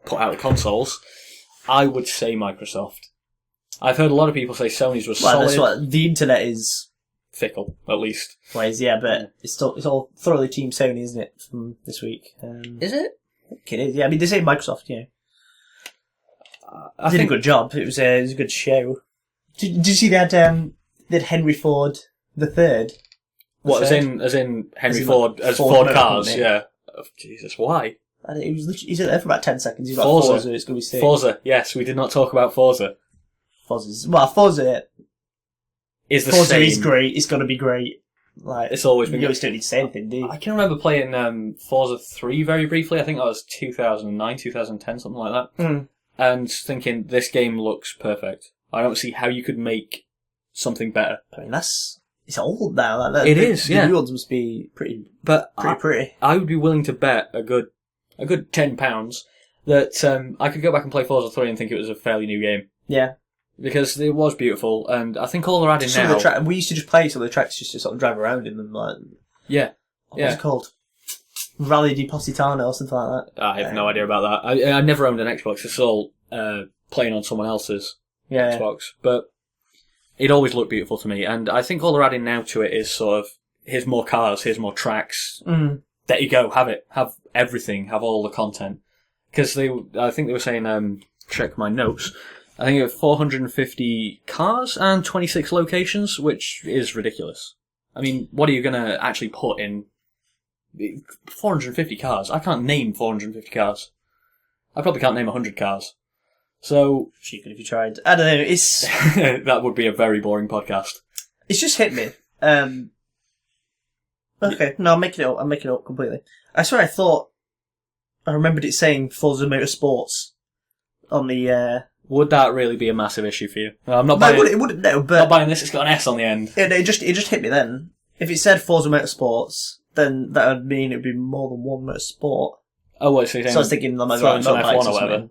put out the consoles, I would say Microsoft. I've heard a lot of people say Sony's was solid. That's what the internet is fickle, at least. Ways, yeah, but it's all thoroughly Team Sony, isn't it? From this week, is it? I think it is. Yeah, I mean they say Microsoft. Yeah, did a good job. It was a good show. Did you see they had Henry Ford the Third? What as in Henry Ford as Ford Cars? Company. Yeah. Oh, Jesus, why? He was literally, he's there for about 10 seconds. He's got Forza. Forza. It's going to be sick. Forza, yes, we did not talk about Forza. Forza Is the Forza same. is great. It's going to be great. Like, It's always been you good. always don't need to say anything, do you? I can remember playing Forza 3 very briefly. I think that was 2009, 2010, something like that. Mm. And thinking, this game looks perfect. I don't see how you could make something better. I mean, it's old now. Like, It is, yeah. The new ones must be pretty But pretty. I would be willing to bet a good £10 that I could go back and play Forza 3 and think it was a fairly new game. Yeah. Because it was beautiful, and I think all they're adding Some now... of the we used to just play some of the tracks just to sort of drive around in them. Like, Yeah. what's it called? Rally di Positano or something like that. I have no idea about that. I never owned an Xbox. It's all playing on someone else's Yeah. Xbox. But it always looked beautiful to me, and I think all they're adding now to it is sort of, here's more cars, here's more tracks. Mm. There you go, have it. Have everything, have all the content. Because I think they were saying, check my notes, I think it was 450 cars and 26 locations, which is ridiculous. I mean, what are you going to actually put in 450 cars? I can't name 450 cars. I probably can't name 100 cars. So... You could if you tried. I don't know, it's... that would be a very boring podcast. It's just hit me. Okay, no, I'm making it up completely. I swear I remembered it saying Forza Motorsports on the... Would that really be a massive issue for you? I'm not No, buying it wouldn't, no, but... not buying this, it's got an S on the end. It just hit me then. If it said Forza Motorsports, then that would mean it would be more than one motorsport. Oh, what, so you're saying... So I was thinking, I'm throwing some motorbikes F1 or whatever. something.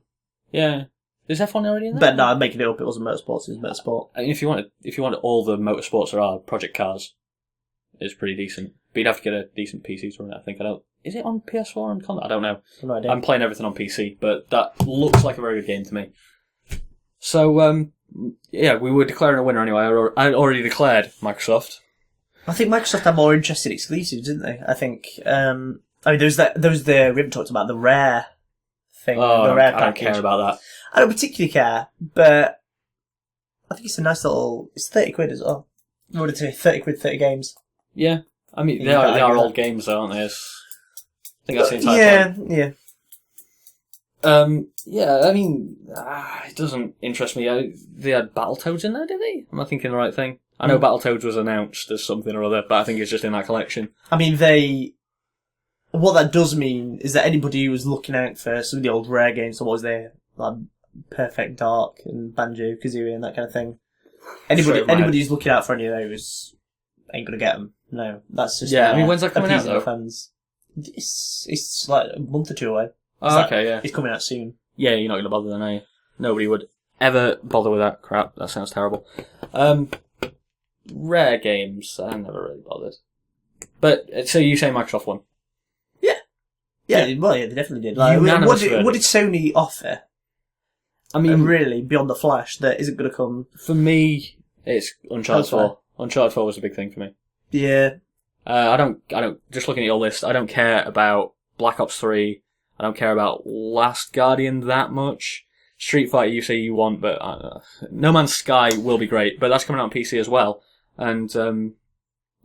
Yeah. Is F1 already in there? But no, I'm making it up. It wasn't motorsports. It was motorsport. I mean, if you wanted all the motorsports there are, Project Cars is pretty decent. But you'd have to get a decent PC to run it, I think. Is it on PS4 and console? I don't know. No idea. I'm playing everything on PC, but that looks like a very good game to me. So, yeah, we were declaring a winner anyway. I already declared Microsoft. I think Microsoft had more interesting exclusives, didn't they? I think. I mean, there was we haven't talked about the Rare thing. Oh, the Rare I don't package. care about that. I don't particularly care, but I think it's a nice little. It's 30 quid as well. I wanted to say 30 quid, 30 games. Yeah, I mean, You they can't are argue old that. games, though, aren't they? I think that's the entire point. Yeah. Yeah, I mean, it doesn't interest me. They had Battletoads in there, did they? Am I thinking the right thing? I know Battletoads was announced as something or other, but I think it's just in that collection. I mean, what that does mean is that anybody who was looking out for some of the old Rare games, so what was there, like Perfect Dark and Banjo Kazooie and that kind of thing. Anybody who's looking out for any of those ain't gonna get them. No, that's just I mean, when's that coming out, appeasing though? the fans. It's like a month or two away. Oh, okay, yeah. It's coming out soon. Yeah, you're not going to bother then, are you? Nobody would ever bother with that crap. That sounds terrible. Rare games, I never really bothered. But, so you say Microsoft won? Yeah, well, yeah, they definitely did. Like, Unanimous what did Sony offer? I mean, Really, beyond the Flash, that isn't going to come. for me, it's Uncharted Elsewhere. 4. Uncharted 4 was a big thing for me. Yeah, I don't, just looking at your list, I don't care about Black Ops 3. I don't care about Last Guardian that much. Street Fighter, you say you want, but No Man's Sky will be great, but that's coming out on PC as well. And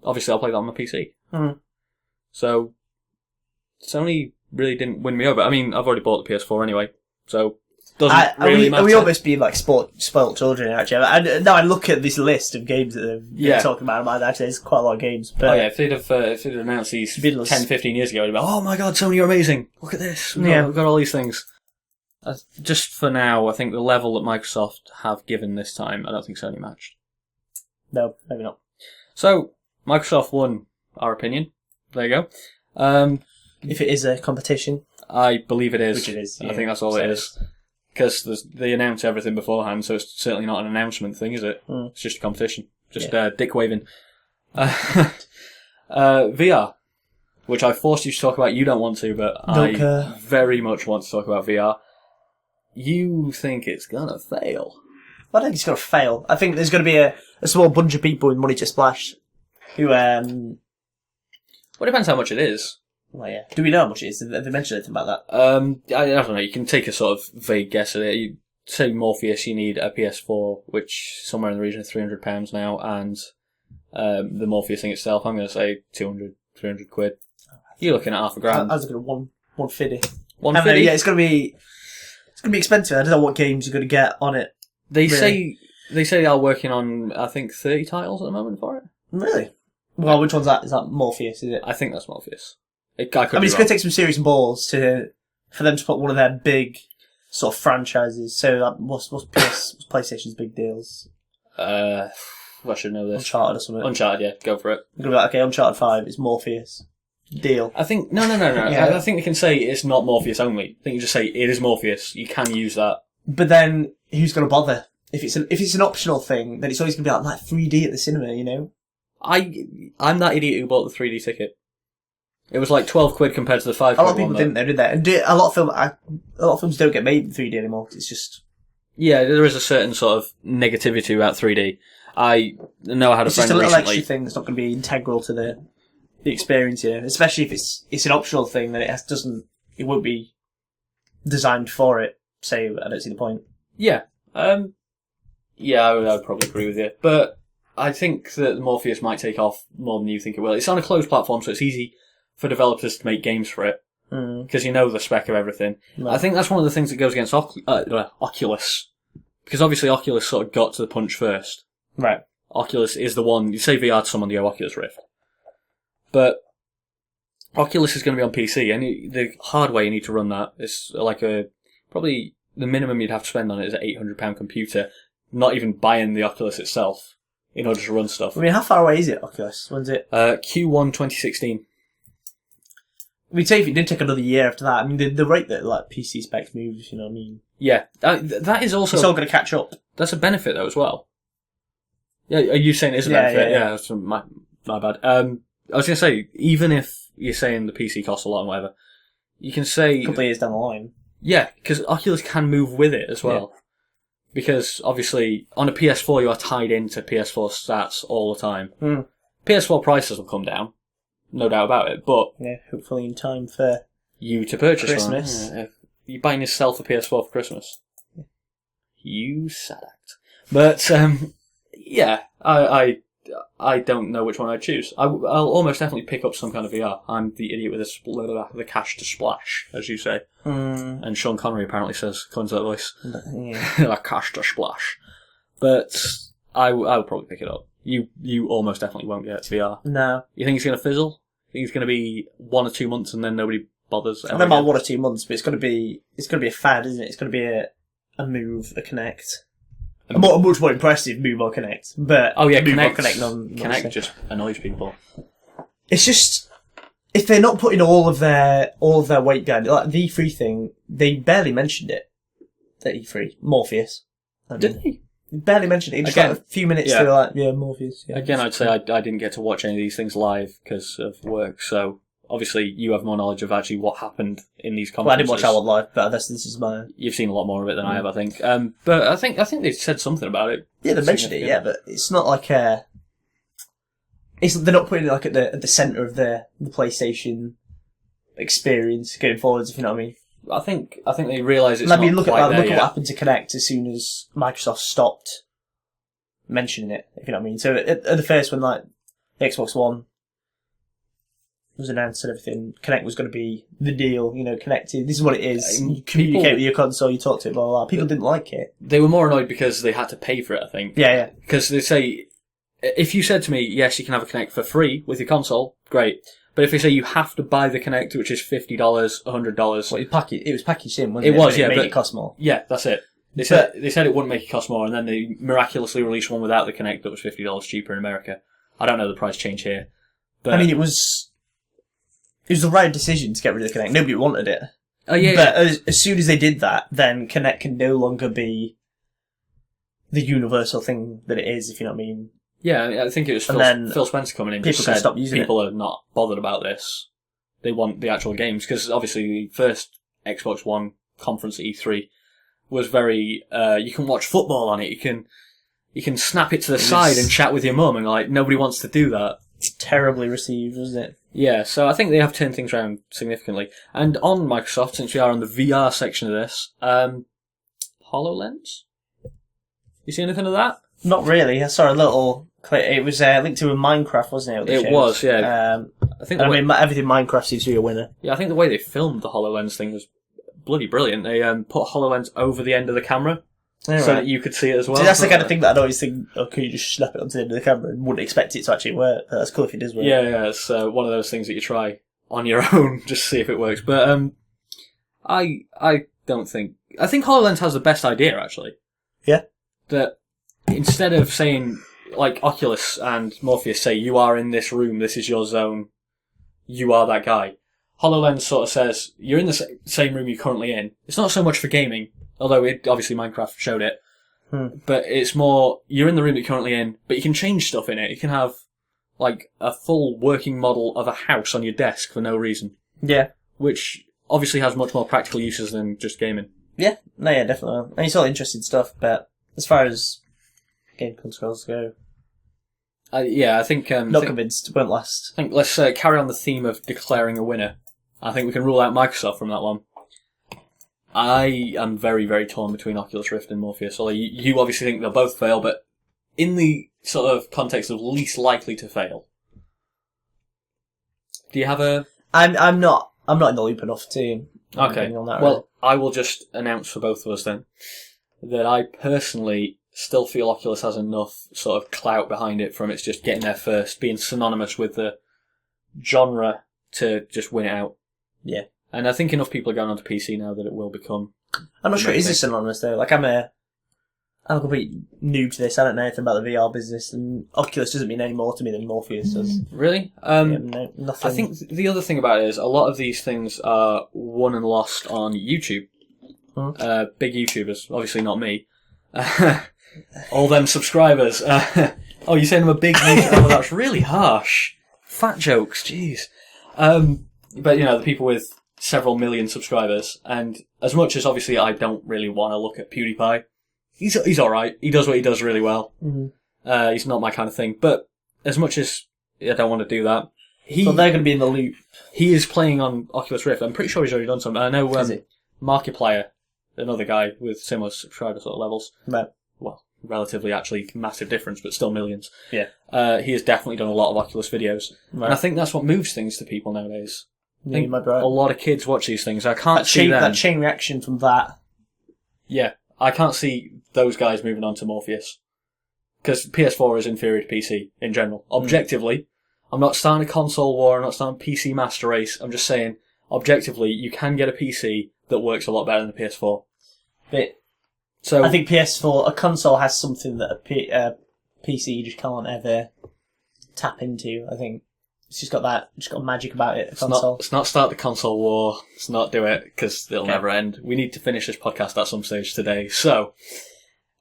obviously I'll play that on my PC. Mhm. So, Sony really didn't win me over. I mean, I've already bought the PS4 anyway, so doesn't really matter. Are we almost being like spoiled children, actually? Now I look at this list of games that they're talking about. Actually, there's quite a lot of games. But Oh yeah, if they'd announced these Beatles. 10, 15 years ago, it'd be like, oh my god, Sony, you're amazing. Look at this. We've got all these things. Just for now, I think the level that Microsoft have given this time, I don't think Sony matched. No, maybe not. So, Microsoft won our opinion. There you go. If it is a competition, I believe it is. Which it is, I yeah. think that's all it is. Because they announce everything beforehand, so it's certainly not an announcement thing, is it? Mm. It's just a competition. Just dick waving. VR, which I forced you to talk about. You don't want to, but Don't I care. very much want to talk about VR. You think it's gonna fail? I think it's going to fail. I think there's going to be a small bunch of people with money to splash who, Well, it depends how much it is. well, yeah. Do we know how much it is? Have they mentioned anything about that? I don't know. You can take a sort of vague guess at it. You say Morpheus, you need a PS4, which is somewhere in the region of £300 now, and the Morpheus thing itself, I'm going to say 200, 300 quid. You're looking at half a I grand. was looking at 150. I don't know, yeah, it's gonna be expensive. I don't know what games you're gonna get on it. They say they are working on, I think, 30 titles at the moment for it. Really? Well, which one's that? Is that Morpheus? Is it? I think that's Morpheus. It's going to take some serious balls for them to put one of their big sort of franchises. So, what's PlayStation's big deals? I should know this. Uncharted or something. Uncharted, yeah, go for it. I'm going to be like, okay, Uncharted 5 is Morpheus. Deal. I think no. Yeah. I think we can say it's not Morpheus only. I think you just say it is Morpheus. You can use that. But then, who's going to bother? If it's an optional thing, then it's always going to be like 3D at the cinema, you know? I'm that idiot who bought the 3D ticket. It was like £12 compared to the £5. A lot of people didn't, though, did they? And a lot of films don't get made in 3D anymore. It's just there is a certain sort of negativity about 3D. I know I had a friend recently. It's just a little extra thing that's not going to be integral to the experience, you know. Especially if it's an optional thing, then it won't be designed for it. So I don't see the point. Yeah. I would probably agree with you. But I think that Morpheus might take off more than you think it will. It's on a closed platform, so it's easy for developers to make games for it. Because you know the spec of everything. Right. I think that's one of the things that goes against Oculus. Because obviously Oculus sort of got to the punch first. Right. Oculus is the one, you say VR to someone, you go Oculus Rift. But Oculus is going to be on PC, and the hardware you need to run that is like probably the minimum you'd have to spend on it is an £800 computer, not even buying the Oculus itself in order to run stuff. I mean, how far away is it, Oculus? When's it? Q1 2016. I mean, say if it did take another year after that, I mean, the rate that like PC specs moves, you know what I mean? Yeah, that is also... It's all going to catch up. That's a benefit, though, as well. Yeah, are you saying it's a benefit? Yeah. That's my bad. I was going to say, even if you're saying the PC costs a lot and whatever, you can say... A couple of years down the line. Yeah, because Oculus can move with it as well. Yeah. Because, obviously, on a PS4, you are tied into PS4 stats all the time. PS4 prices will come down. No doubt about it, but... Yeah, hopefully in time for... You to purchase Christmas. one. Yeah. You're buying yourself a PS4 for Christmas. Yeah. You sad act. But, yeah, I don't know which one I'd choose. I'll almost definitely pick up some kind of VR. I'm the idiot with the cash to splash, as you say. And Sean Connery apparently says, comes that voice. Yeah. The cash to splash. But I would probably pick it up. You almost definitely won't get VR. No. You think it's going to fizzle? You think it's going to be 1 or 2 months and then nobody bothers? I don't know about 1 or 2 months, but it's going to be a fad, isn't it? It's going to be a move, a Kinect. A much more impressive move or Kinect. But Kinect just annoys people. It's just, if they're not putting all of their weight behind it, like the E3 thing, they barely mentioned it. The E3. Morpheus. Did they? Barely mentioned it. Just again, like a few minutes they were like, yeah, Morpheus. Yeah. Again, I'd say I didn't get to watch any of these things live because of work, so obviously you have more knowledge of actually what happened in these conferences. Well, I didn't watch Howard live, but this is my... You've seen a lot more of it than I have, I think. But I think they said something about it. Yeah, they mentioned it, yeah, but it's not like they're not putting it like at the centre of the PlayStation experience going forwards, if you know what I mean. I think they realise it's look at what happened to Kinect as soon as Microsoft stopped mentioning it, if you know what I mean. So at the first when like the Xbox One was announced and everything, Kinect was going to be the deal, you know, connected. This is what it is. You communicate with your console, you talk to it, blah, blah, blah. People didn't like it. They were more annoyed because they had to pay for it, I think. Yeah. Because they say, if you said to me, yes, you can have a Kinect for free with your console, great. But if they say you have to buy the Kinect, which is $50, $100... Well, it was packaged in, wasn't it? It was, but but it cost more. Yeah, that's it. They said it wouldn't make it cost more, and then they miraculously released one without the Kinect that was $50 cheaper in America. I don't know the price change here. But I mean, it was the right decision to get rid of the Kinect. Nobody wanted it. Oh, yeah. But as soon as they did that, then Kinect can no longer be the universal thing that it is, if you know what I mean. Yeah, I think it was Phil Spencer coming in and just said people are not bothered about this. They want the actual games, because obviously the first Xbox One conference at E3 was very, you can watch football on it, you can snap it to the side and chat with your mum, and like, nobody wants to do that. It's terribly received, wasn't it? Yeah, so I think they have turned things around significantly. And on Microsoft, since we are on the VR section of this, HoloLens? You see anything of that? Not really. I saw a little clip. It was linked to a Minecraft, wasn't it? It was, yeah. I think everything Minecraft seems to be a winner. Yeah, I think the way they filmed the HoloLens thing was bloody brilliant. They put HoloLens over the end of the camera so Right. that you could see it as well. See, that's the kind of thing that I'd always think, oh, could you just snap it onto the end of the camera and wouldn't expect it to actually work. But that's cool if it does work. Yeah, it's one of those things that you try on your own just to see if it works. But I don't think... I think HoloLens has the best idea, actually. Yeah? That instead of saying, like Oculus and Morpheus say, you are in this room, this is your zone, you are that guy. HoloLens sort of says, you're in the same room you're currently in. It's not so much for gaming, although obviously Minecraft showed it. But it's more, you're in the room that you're currently in, but you can change stuff in it. You can have, like, a full working model of a house on your desk for no reason. Yeah. Which obviously has much more practical uses than just gaming. Yeah. No, yeah, definitely. And it's all interesting stuff, but as far as game consoles go, I think... not convinced. Won't last. I think let's carry on the theme of declaring a winner. I think we can rule out Microsoft from that one. I am very, very torn between Oculus Rift and Morpheus. Although you obviously think they'll both fail, but in the sort of context of least likely to fail, do you have a... I'm not in the loop enough to... Okay, on that, well, really. I will just announce for both of us then that I personally still feel Oculus has enough sort of clout behind it from its just getting there first, being synonymous with the genre to just win it out. Yeah. And I think enough people are going onto PC now that it will become... I'm not sure it is synonymous though. Like I'm a complete noob to this. I don't know anything about the VR business, and Oculus doesn't mean any more to me than Morpheus does. Really? No, nothing. I think the other thing about it is a lot of these things are won and lost on YouTube. Big YouTubers, obviously not me. All them subscribers. Oh, you're saying I'm a big YouTuber? Oh, that's really harsh. Fat jokes, jeez. But, you know, the people with several million subscribers, and as much as obviously I don't really want to look at PewDiePie, he's alright. He does what he does really well. Mm-hmm. He's not my kind of thing. But as much as I don't want to do that, so they're going to be in the loop. he is playing on Oculus Rift. I'm pretty sure he's already done something. I know Markiplier, another guy with similar subscriber sort of levels. Right. Well, relatively actually massive difference, but still millions. Yeah. He has definitely done a lot of Oculus videos. Right. And I think that's what moves things to people nowadays. I Yeah, think you might be right. a lot of kids watch these things. I can't see them. That chain reaction from that. Yeah, I can't see those guys moving on to Morpheus. Because PS4 is inferior to PC in general. Objectively, I'm not starting a console war, I'm not starting a PC master race, I'm just saying, objectively, you can get a PC that works a lot better than the PS4. But So I think PS4, a console has something that a PC just can't ever tap into, I think. It's just got magic about it, a console. Let's not start the console war. Let's not do it, because it'll never end. We need to finish this podcast at some stage today. So,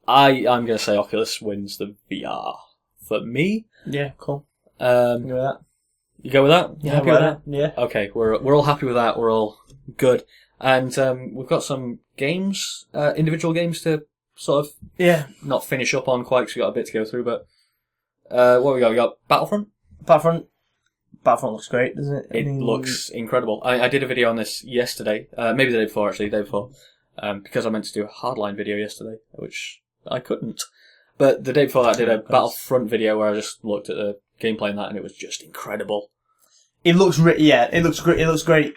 I'm going to say Oculus wins the VR. For me... Yeah, cool. You go with that. You go with that? You Yeah, happy with that? Yeah. Okay, we're all happy with that. We're all good. And we've got some games, individual games to sort of not finish up on quite, because we've got a bit to go through, but what we got? We got Battlefront? Battlefront looks great, doesn't it? It looks incredible. I did a video on this yesterday, maybe the day before, actually, the day before, because I meant to do a Hardline video yesterday, which I couldn't. But the day before that, I did a Battlefront video where I just looked at the gameplay in that, and it was just incredible. It looks it looks great. It looks great.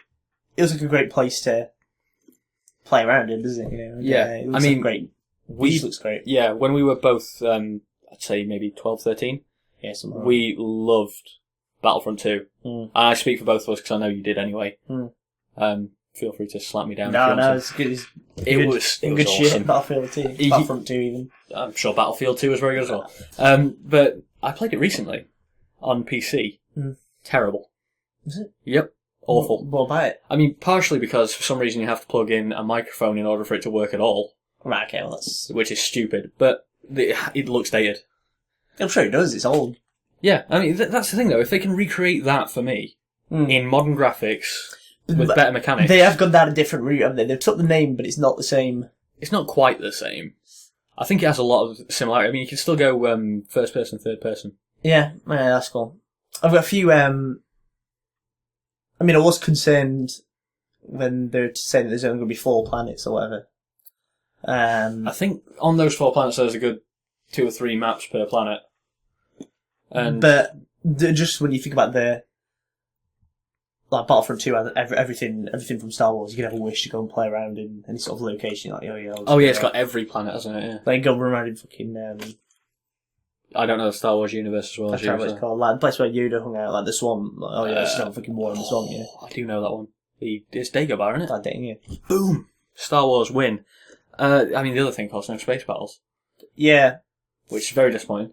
It looks like a great place to play around in, doesn't it? You know? Yeah. It looks like great. It looks great. Yeah, when we were both, I'd say maybe 12, 13, Yeah, something we loved Battlefront 2. Mm. I speak for both of us because I know you did anyway. Mm. Feel free to slap me down. No, it's good. It was good awesome. shit. Battlefield 2. Battlefront 2 even. I'm sure Battlefield 2 was very good as well. But I played it recently on PC. Mm. Terrible. Is it? Yep. Awful. What about it? I mean, partially because for some reason you have to plug in a microphone in order for it to work at all. Right, okay, well that's... Which is stupid, but it looks dated. I'm sure it does, it's old. Yeah, I mean, that's the thing though, if they can recreate that for me, in modern graphics, with better mechanics... They have gone down a different route, haven't they? They've took the name, but it's not the same. It's not quite the same. I think it has a lot of similarity. I mean, you can still go first person, third person. Yeah, that's cool. I've got a few... I mean, I was concerned when they're saying that there's only going to be 4 planets or whatever. I think on those 4 planets there's a good 2 or 3 maps per planet. But just when you think about like Battlefront 2 has everything from Star Wars. You can have a wish to go and play around in any sort of location. Like, it's got every planet, hasn't it? Yeah. Like, go run around in fucking... I don't know the Star Wars universe as well as you. I can't remember what it's called. Like, the place where Yoda hung out, like the swamp. Like, it's not fucking war in the swamp, yeah. I do know that one. It's Dagobah, isn't it? That thing, yeah. Boom! Star Wars win. I mean, the other thing, of course, no space battles. Yeah. Which is very disappointing.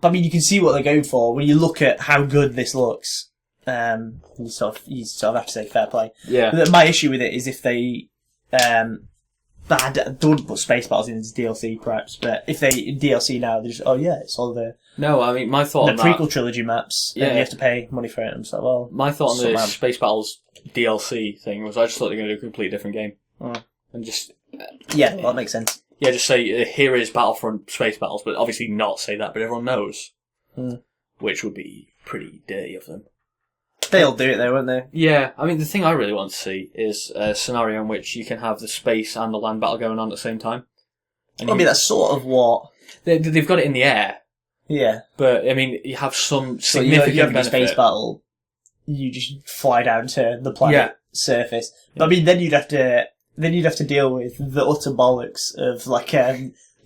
But, I mean, you can see what they're going for when you look at how good this looks. You sort of have to say fair play. Yeah. My issue with it is if they don't put space battles in as DLC, perhaps, but if they in DLC now, they're just it's all the No, I mean my thought the on prequel that, trilogy maps, Yeah. and you have to pay money for it. I'm just like, well, my thought on the mad. space battles DLC thing was I just thought they were going to do a completely different game, Mm. and just yeah, well, that makes sense. just say here is Battlefront space battles, but obviously not say that, but everyone knows, which would be pretty dirty of them. They'll do it though, won't they? Yeah, I mean, the thing I really want to see is a scenario in which you can have the space and the land battle going on at the same time. And I mean, that's sort of what. they've got it in the air, Yeah. but I mean, you have some So significant you have a benefit. space battle, you just fly down to the planet surface. But I mean, then you'd have to deal with the utter bollocks of like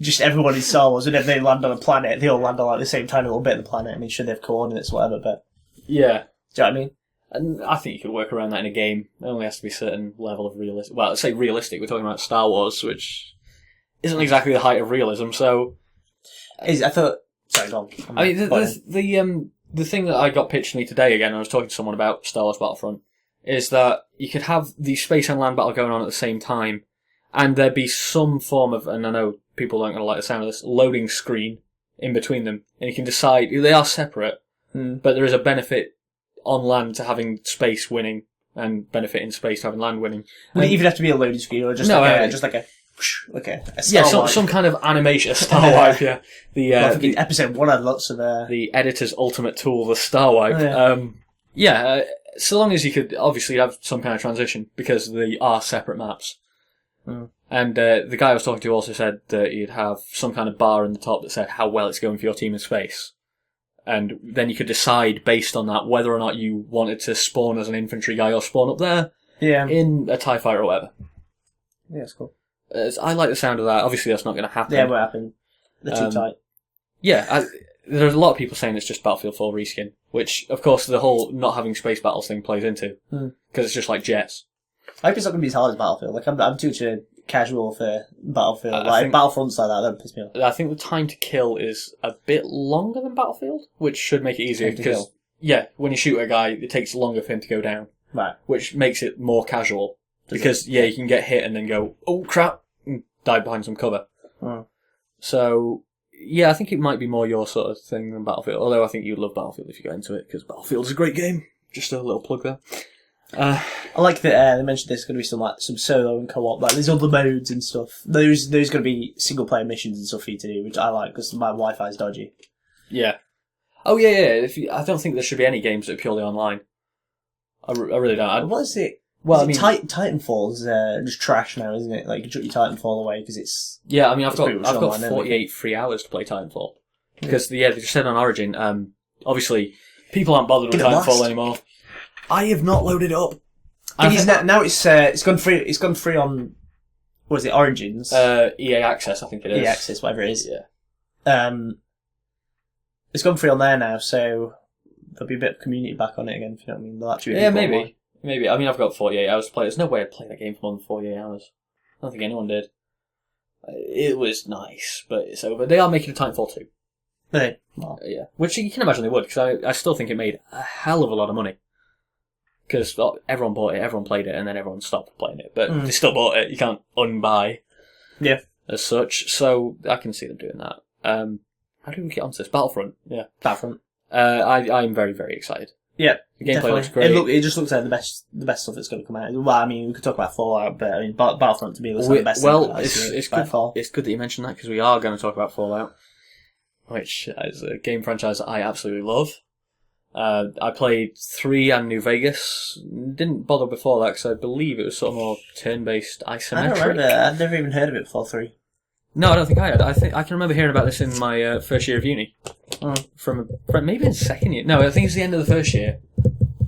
just everyone in Star Wars. Whenever they land on a planet, they all land on like the same tiny little bit of the planet. I mean, sure they have coordinates, whatever, but Yeah. do you know what I mean? And I think you could work around that in a game. It only has to be a certain level of realistic. Well, let's say realistic. We're talking about Star Wars, which isn't exactly the height of realism. So, I thought. Sorry, go on. I mean, the thing that I got pitched to me today again, I was talking to someone about Star Wars Battlefront, is that you could have the space and land battle going on at the same time, and there'd be some form of, and I know people aren't going to like the sound of this, loading screen in between them, and you can decide they are separate, but there is a benefit on land to having space winning and benefit in space to having land winning. Would it even have to be a loading screen or just No, like a Star Wipe? some kind of animation, a Star Wipe, yeah. I think in episode 1 had lots of the editor's ultimate tool, the Star Wipe. So long as you could obviously have some kind of transition because they are separate maps. And the guy I was talking to also said that you'd have some kind of bar in the top that said how well it's going for your team in space. And then you could decide based on that whether or not you wanted to spawn as an infantry guy or spawn up there in a TIE fighter or whatever. Yeah, it's cool. I like the sound of that. Obviously that's not going to happen. Yeah, it won't happen. They're too tight. Yeah, there's a lot of people saying it's just Battlefield 4 reskin, which of course the whole not having space battles thing plays into. Because it's just like jets. I hope it's not going to be as hard as Battlefield. Like, I'm too much a casual for Battlefield. I think Battlefronts like that don't piss me off. I think the time to kill is a bit longer than Battlefield, which should make it easier Time to because, kill. when you shoot a guy, it takes longer for him to go down. Right. Which makes it more casual. Because, you can get hit and then go, oh crap, and dive behind some cover. So, I think it might be more your sort of thing than Battlefield. Although I think you'd love Battlefield if you got into it, because Battlefield is a great game. Just a little plug there. I like that they mentioned there's going to be some solo and co-op. Like there's other modes and stuff. There's going to be single player missions and stuff for you to do, which I like because my Wi-Fi is dodgy. Yeah. Oh yeah. I don't think there should be any games that are purely online. I really don't. What is it? Well, Titanfall's just trash now, isn't it? Like you chuck your Titanfall away because it's. Yeah, I mean, I've got online, 48 free hours to play Titanfall because they just said on Origin. Obviously, people aren't bothered with Titanfall anymore. I have not loaded it up. Now it's gone free. It's gone free on. What is it? Origins. EA Access, I think it is. EA Access, whatever it is. Yeah. It's gone free on there now, so there'll be a bit of community back on it again. If you know what I mean. They'll actually. Yeah, maybe. Maybe. I mean, I've got 48 hours to play. There's no way I'd play that game for more than 48 hours. I don't think anyone did. It was nice, but it's over. They are making a Titanfall 2. Really? Well. Yeah. Which you can imagine they would, because I still think it made a hell of a lot of money. Because everyone bought it, everyone played it, and then everyone stopped playing it. But they still bought it. You can't unbuy. Yeah. As such. So I can see them doing that. How do we get onto this? Battlefront. Yeah. Battlefront. I'm very, very excited. Yeah. The gameplay looks great. It just looks like the best stuff that's going to come out. Well, I mean, we could talk about Fallout, but I mean, Battlefront to me looks like the best. Well, it's good. It's good that you mentioned that because we are going to talk about Fallout, which is a game franchise that I absolutely love. I played 3 and New Vegas. Didn't bother before that because I believe it was sort of more turn-based isometric. I don't remember. I'd never even heard of it before 3. No, I don't think I had. I can remember hearing about this in my first year of uni. From maybe in second year. No, I think it's the end of the first year.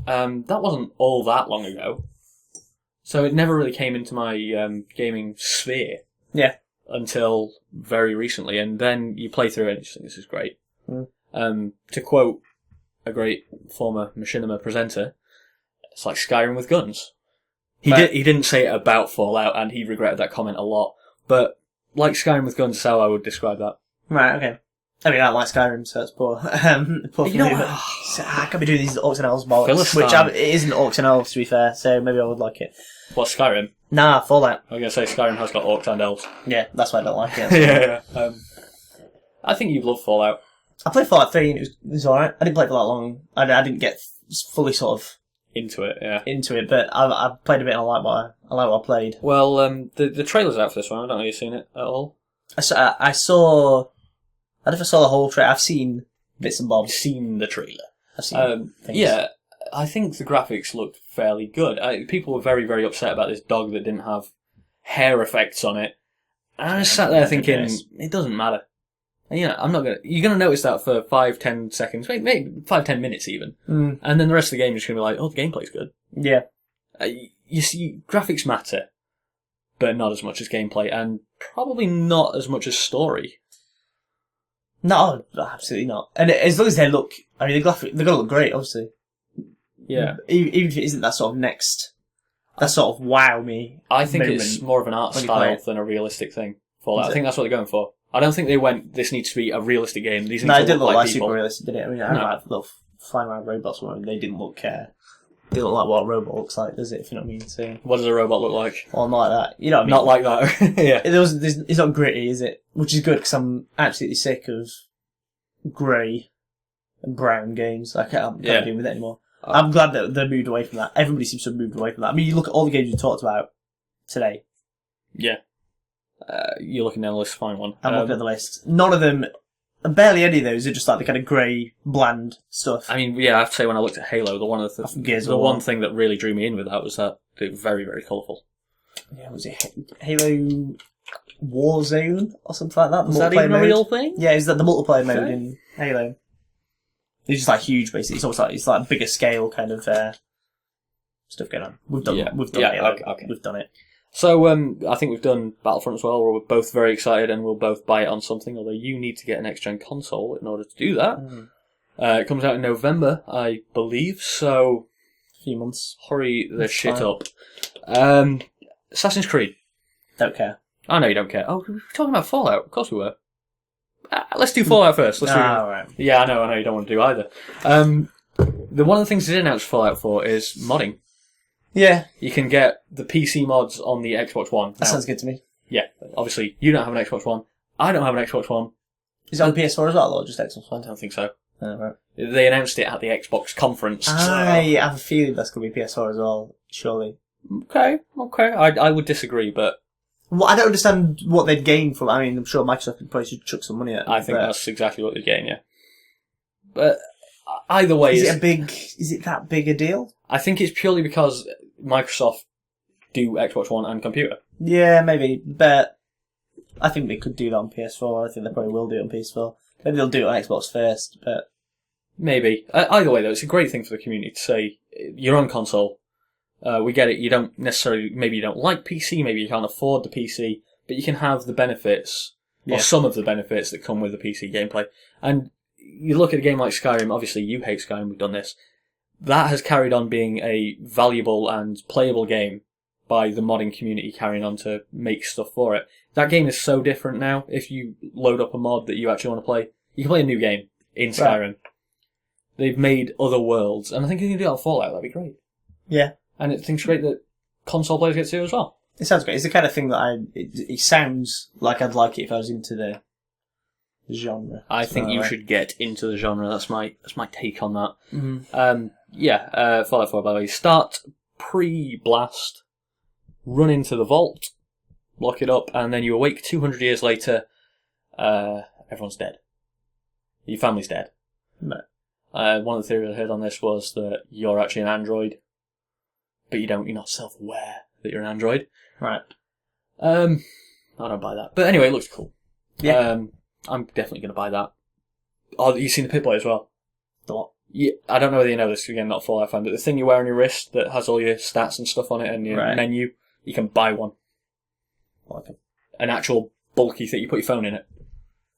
That wasn't all that long ago. So it never really came into my gaming sphere. Yeah. Until very recently, and then you play through it and you just think this is great. Mm. To quote a great former Machinima presenter, it's like Skyrim with guns. He didn't say it about Fallout, and he regretted that comment a lot. But like Skyrim with guns is how I would describe that. Right, okay. I mean, I don't like Skyrim, so it's poor. Poor for me, but I can't be doing these Orcs and Elves bollocks. Philistine. Which it isn't Orcs and Elves, to be fair, so maybe I would like it. What, Skyrim? Nah, Fallout. I was going to say Skyrim has got orcs and elves. Yeah, that's why I don't like it. Yeah. I think you'd love Fallout. I played Fallout 3 and it was alright. I didn't play it for that long. I didn't get fully sort of Into it, yeah. into it, but I played a bit and I like what I played. Well, the trailer's out for this one. I don't know if you've seen it at all. I saw... I don't know if I saw the whole trailer. I've seen bits and bobs. You've seen the trailer. I've seen things. Yeah, I think the graphics looked fairly good. People were very, very upset about this dog that didn't have hair effects on it. And I sat there thinking, it doesn't matter. And, you're gonna notice that for 5-10 seconds, maybe 5-10 minutes even. Mm. And then the rest of the game is just gonna be like, oh, the gameplay's good. Yeah. You see, graphics matter, but not as much as gameplay, and probably not as much as story. No, absolutely not. And as long as they look, I mean, they're gonna look great, obviously. Yeah. Even if it isn't that sort of that sort of wow me. I think it's more of an art style than a realistic thing. Fallout. I think that's what they're going for. I don't think they went, this needs to be a realistic game. These need it to didn't look like people. super realistic, did it? I mean, I like little flying around robots, and they didn't look, they don't look like what a robot looks like, does it, if you know what I mean? So, what does a robot look like? Well, not like that. You know what I mean? Not like that. Yeah. It's not gritty, is it? Which is good, because I'm absolutely sick of grey and brown games. I can't deal with it anymore. I'm glad that they moved away from that. Everybody seems to have moved away from that. I mean, you look at all the games you talked about today. Yeah. You're looking down the list to find one. I'm looking at the list. None of them, barely any of those, are just like the kind of grey, bland stuff. I mean, yeah, I have to say when I looked at Halo, the one thing that really drew me in with that was that it was very, very colourful. Yeah, was it Halo Warzone or something like that? Was that even a real thing? Yeah, is that the multiplayer mode in Halo? It's just like huge, basically. It's almost like it's like bigger scale kind of stuff going on. We've done Halo. Okay. We've done it. So I think we've done Battlefront as well. We're both very excited, and we'll both buy it on something. Although you need to get a next-gen console in order to do that. It comes out in November, I believe. So a few months. Hurry the shit up. Assassin's Creed. Don't care. I know you don't care. Oh, we were talking about Fallout. Of course we were. Let's do Fallout first. Right. Yeah, I know you don't want to do either. One of the things they did announce Fallout for is modding. Yeah. You can get the PC mods on the Xbox One. That sounds good to me. Yeah, obviously you don't have an Xbox One. I don't have an Xbox One. Is it on PS4 as well, or just Xbox One? I don't think so. Oh, right. They announced it at the Xbox conference. I have a feeling that's going to be PS4 as well, surely. Okay. I would disagree, but... Well, I don't understand what they'd gain from. I mean, I'm sure Microsoft could probably chuck some money at it. I think that's exactly what they'd gain, yeah. But either way... Is it that big a deal? I think it's purely because Microsoft do Xbox One and computer. Yeah, maybe, but I think they could do that on PS4. I think they probably will do it on PS4. Maybe they'll do it on Xbox first, but... Maybe. Either way, though, it's a great thing for the community to say, you're on console, we get it, you don't necessarily, maybe you don't like PC, maybe you can't afford the PC, but you can have the benefits, or some of the benefits that come with the PC gameplay. And you look at a game like Skyrim, obviously you hate Skyrim, we've done this. That has carried on being a valuable and playable game by the modding community carrying on to make stuff for it. That game is so different now. If you load up a mod that you actually want to play, you can play a new game in Skyrim. Right. They've made other worlds, and I think if you can do that on Fallout, that'd be great. Yeah. And I think it's great that console players get to do as well. It sounds great. It's the kind of thing that it sounds like I'd like it if I was into the genre. I think you should get into the genre. That's my take on that. Mm-hmm. Fallout 4, by the way. Start pre-blast, run into the vault, lock it up, and then you awake 200 years later, everyone's dead. Your family's dead. No. One of the theories I heard on this was that you're actually an android, but you're not self-aware that you're an android. Right. I don't buy that. But anyway, it looks cool. Yeah. I'm definitely going to buy that. Oh, you've seen the Pip-Boy as well? The what? Yeah, I don't know whether you know this, again, not a Fallout fan, but the thing you wear on your wrist that has all your stats and stuff on it and your menu, you can buy one. Okay. An actual bulky thing. You put your phone in it.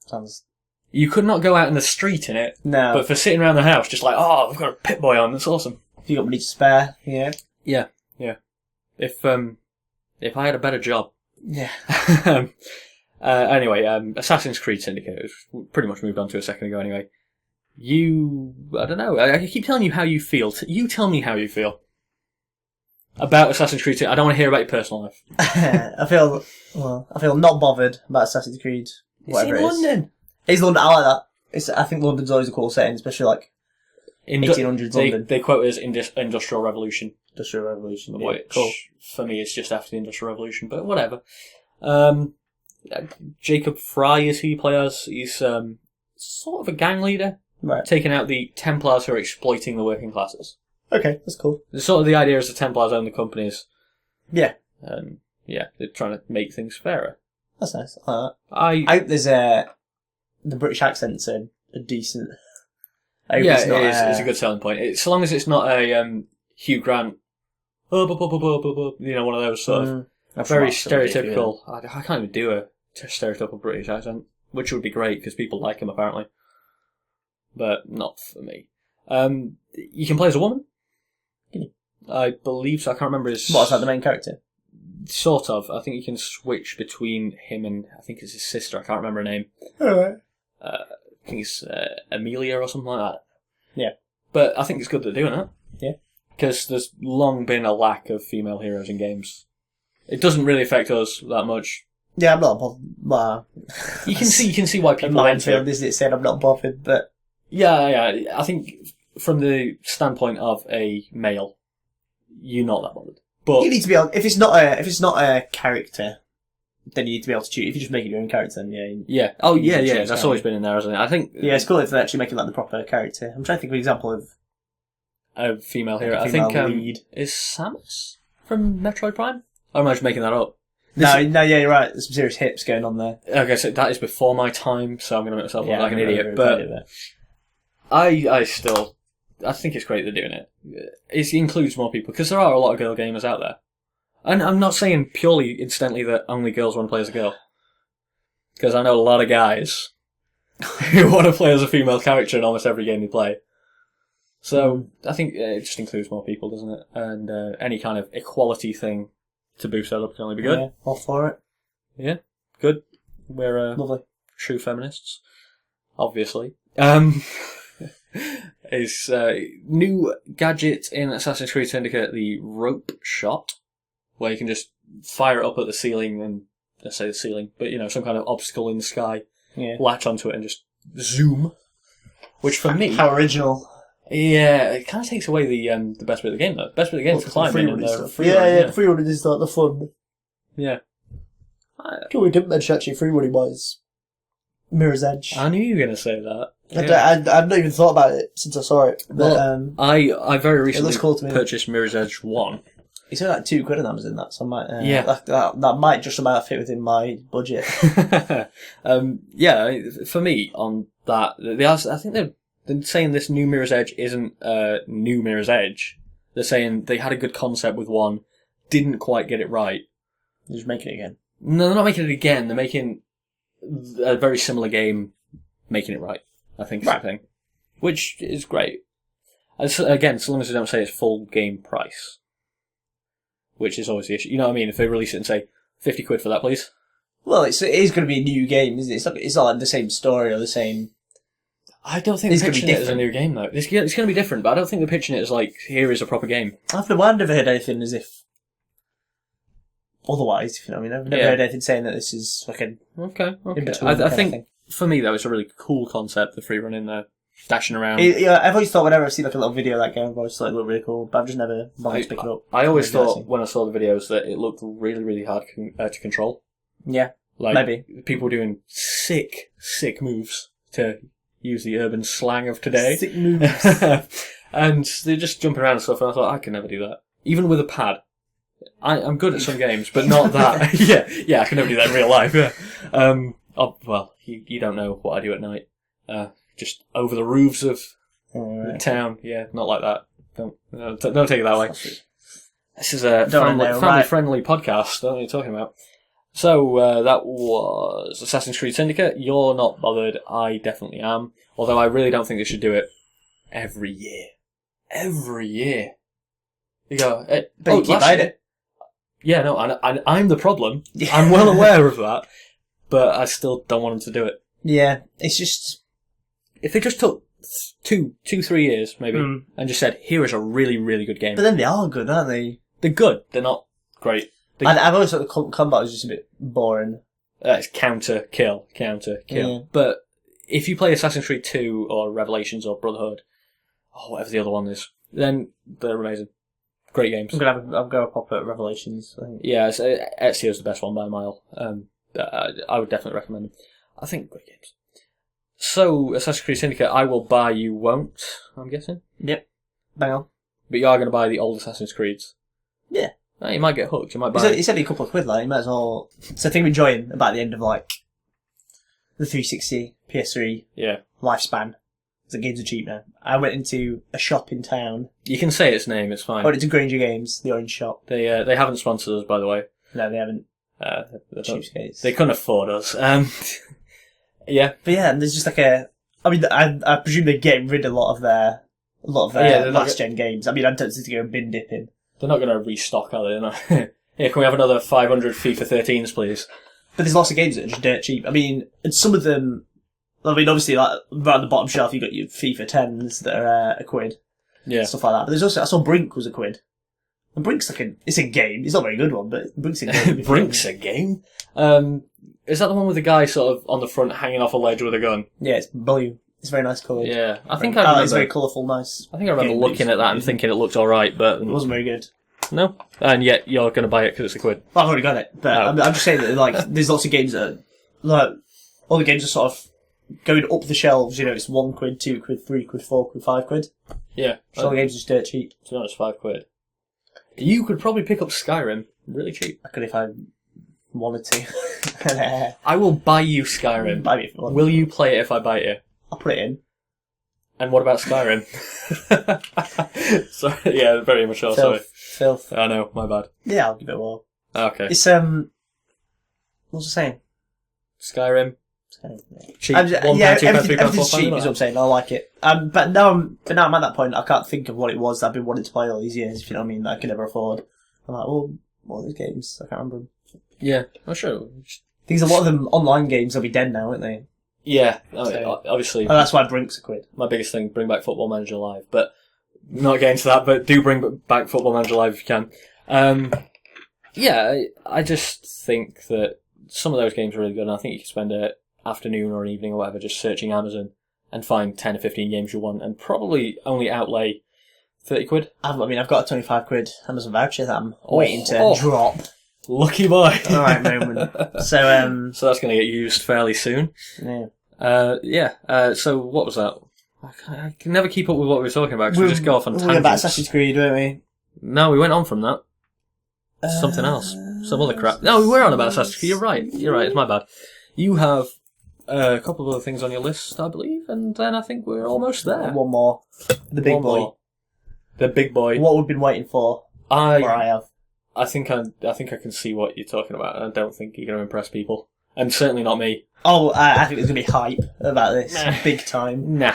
Sounds... You could not go out in the street in it, No. but for sitting around the house, just like, oh, I've got a Pip-Boy on, that's awesome. If you got money to spare, yeah. Yeah. If I had a better job. Yeah. Anyway, Assassin's Creed Syndicate, we've pretty much moved on to a second ago anyway. I don't know, I keep telling you how you feel. You tell me how you feel about Assassin's Creed 2. I don't want to hear about your personal life. I feel not bothered about Assassin's Creed. Whatever it's in London. It's London. I like that. I think London's always a cool setting, especially like 1800s London. They quote it as Industrial Revolution. Industrial Revolution. Yeah, which, cool. For me, is just after the Industrial Revolution, but whatever. Jacob Fry is who you play as. He's sort of a gang leader, right? Taking out the Templars who are exploiting the working classes. Okay, that's cool. Sort of the idea is the Templars own the companies. Yeah. Yeah, they're trying to make things fairer. That's nice. I like that. I hope there's the British accent's a decent. Yeah, it's a good selling point. So long as it's not a Hugh Grant, one of those sort of very stereotypical. I can't even do a stereotypical British accent, which would be great because people like him apparently, but not for me. You can play as a woman. Can you? I believe so. I can't remember his. What, is that the main character? Sort of. I think you can switch between him and I think it's his sister. I can't remember her name. Alright. I think it's Amelia or something like that. Yeah. But I think it's good they're doing it. Yeah. Because there's long been a lack of female heroes in games. It doesn't really affect us that much. Yeah, I'm not bothered. Well, you can see why people minefield, isn't it, saying I'm not bothered, but... Yeah. I think from the standpoint of a male, you're not that bothered. But you need to be able... If it's not a character, then you need to be able to choose. If you're just making your own character, then yeah. Yeah. Oh, yeah. That's always been in there, hasn't it? I think... Yeah, it's cool if they're actually making like the proper character. I'm trying to think of an example of... A female hero. I think lead. Is Samus from Metroid Prime? Or am I just making that up? No, you're right. There's some serious hips going on there. Okay, so that is before my time, so I'm going to make myself look like an idiot. But I think it's great they're doing it. It includes more people, because there are a lot of girl gamers out there. And I'm not saying purely, incidentally, that only girls want to play as a girl. Because I know a lot of guys who want to play as a female character in almost every game they play. So, I think it just includes more people, doesn't it? And any kind of equality thing to boost that up can only be good. Yeah, all for it. Yeah, good. We're lovely. True feminists, obviously. Is new gadget in Assassin's Creed Syndicate, the rope shot, where you can just fire it up at the ceiling and, let's say the ceiling, but some kind of obstacle in the sky, latch onto it and just zoom. Which for me... How original. Yeah, it kind of takes away the best bit of the game, though. The best bit of the game is climbing and the free running. The free running is like the fun. Yeah. Cool, we didn't mention actually free running wise. Mirror's Edge. I knew you were going to say that. Yeah. I've not even thought about it since I saw it. But, well, I very recently cool to me. purchased Mirror's Edge 1. It's only like £2 on Amazon, that, so I might, that might just about fit within my budget. For me, on that, I think they're saying this new Mirror's Edge isn't new Mirror's Edge. They're saying they had a good concept with one, didn't quite get it right. They're just making it again. No, they're not making it again. They're making a very similar game, making it right. I think is the thing, which is great. Again, so long as they don't say it's full game price, which is always the issue. You know what I mean? If they release it and say £50 for that, please. Well, it is going to be a new game, isn't it? It's not like the same story or the same. I don't think they're pitching it as a new game, though. It's going to be different, but I don't think they're pitching it as like, here is a proper game. I've never heard anything as if otherwise, if you know what I mean. I've never heard anything saying that this is like an okay. I think for me though, it's a really cool concept. The free running there, dashing around. I've always thought whenever I see like a little video of that game, I've always thought it looked really cool, but I've just never bothered to pick it up. I always thought when I saw the videos that it looked really, really hard to control. Yeah, like maybe people were doing sick moves, to use the urban slang of today. Sick moves, and they're just jumping around and stuff. And I thought I can never do that, even with a pad. I'm good at some games, but not that. yeah, I can never do that in real life. Yeah. Well, you don't know what I do at night. Just over the roofs of Alright. Town, yeah, not like that. Don't take it that way. This is a Don't know, right. family-friendly podcast. Don't know what you're talking about. So, that was Assassin's Creed Syndicate. You're not bothered. I definitely am. Although I really don't think they should do it every year. Every year. You go, But you keep buying it. Yeah, no, I'm the problem. I'm well aware of that. But I still don't want them to do it. Yeah, it's just... If they just took 3 years, maybe, and just said, here is a really, really good game. But then they are good, aren't they? They're good. They're not great. I've always thought the combat was just a bit boring. It's counter, kill. Yeah. But if you play Assassin's Creed 2 or Revelations or Brotherhood, or whatever the other one is, then they're amazing. Great games. I'm gonna have a pop at Revelations, I think. Yeah, Ezio's the best one by a mile. I would definitely recommend them. I think great games. So, Assassin's Creed Syndicate, I will buy, you won't, I'm guessing? Yep. Bang on. But you are going to buy the old Assassin's Creeds? Yeah. You might get hooked, you might buy It's only a couple of quid, like, you might as well... So the thing I'm enjoying about the end of, like, the 360, PS3 lifespan, is that games are cheap now. I went into a shop in town. You can say its name, it's fine. I went into Granger Games, the orange shop. They haven't sponsored us, by the way. No, they haven't. Cheapskates. They couldn't afford us. Yeah. But yeah, and there's just like I presume they're getting rid of a lot of their last gen games. I mean, I'm tempted to go bin dipping. They're not going to restock, are they? They're not. Here, can we have another 500 FIFA 13s, please? But there's lots of games that are just dirt cheap. I mean, and some of them, I mean, obviously, like, right on the bottom shelf, you've got your FIFA 10s that are a quid. Yeah. Stuff like that. But there's also, I saw Brink was a quid. And Brink's like it's a game. It's not a very good one, but Brink's a game. Brink's a game? Is that the one with the guy sort of on the front hanging off a ledge with a gun? Yeah, it's blue. It's very nice coloured. Yeah, I think I remember. It's very colourful, nice. I think I remember looking at that and thinking it looked alright, but... It wasn't very good. No? And yet you're going to buy it because it's a quid. Well, I've already got it, but I'm just saying that, like, there's lots of games that are, like, all the games are sort of going up the shelves, you know, it's 1 quid, 2 quid, 3 quid, 4 quid, 5 quid. Yeah. So all the games are just dirt cheap. To be honest, 5 quid. You could probably pick up Skyrim really cheap. I could if I wanted to. I will buy you Skyrim. Buy me if you want. Will you play it if I buy it? I'll put it in. And what about Skyrim? Sorry, yeah, very immature, sorry. Filth. I know, my bad. Yeah, I'll give it a whirl. Okay. It's, what was I saying? Skyrim. Cheap. Yeah, everything's cheap is what I'm saying. I like it. But now I'm at that point, I can't think of what it was that I've been wanting to play all these years, if you know what I mean, that I could never afford. I'm like, well, what are these games? I can't remember them. Yeah, I'm sure. Things, a lot of them online games will be dead now, aren't they? Yeah, obviously. Oh, that's why Brink's a quid. My biggest thing, bring back Football Manager Live. But, not getting to that, but do bring back Football Manager Live if you can. Yeah, I just think that some of those games are really good, and I think you can spend an afternoon or an evening or whatever just searching Amazon and find 10 or 15 games you want, and probably only outlay 30 quid. I've got a 25 quid Amazon voucher that I'm waiting to drop. Lucky boy. Alright, moment. So that's going to get used fairly soon. Yeah. So what was that? I can never keep up with what we were talking about, because we just go off on tangents. We were about Assassin's Creed, weren't we? No, we went on from that. Something else. Some other crap. No, we were on about Assassin's Creed. You're right, it's my bad. You have a couple of other things on your list, I believe, and then I think we're almost there. One more. The big boy. More. The big boy. What we've been waiting for. I have. I think I can see what you're talking about, and I don't think you're going to impress people. And certainly not me. Oh, I think there's going to be hype about this. Big time. Nah.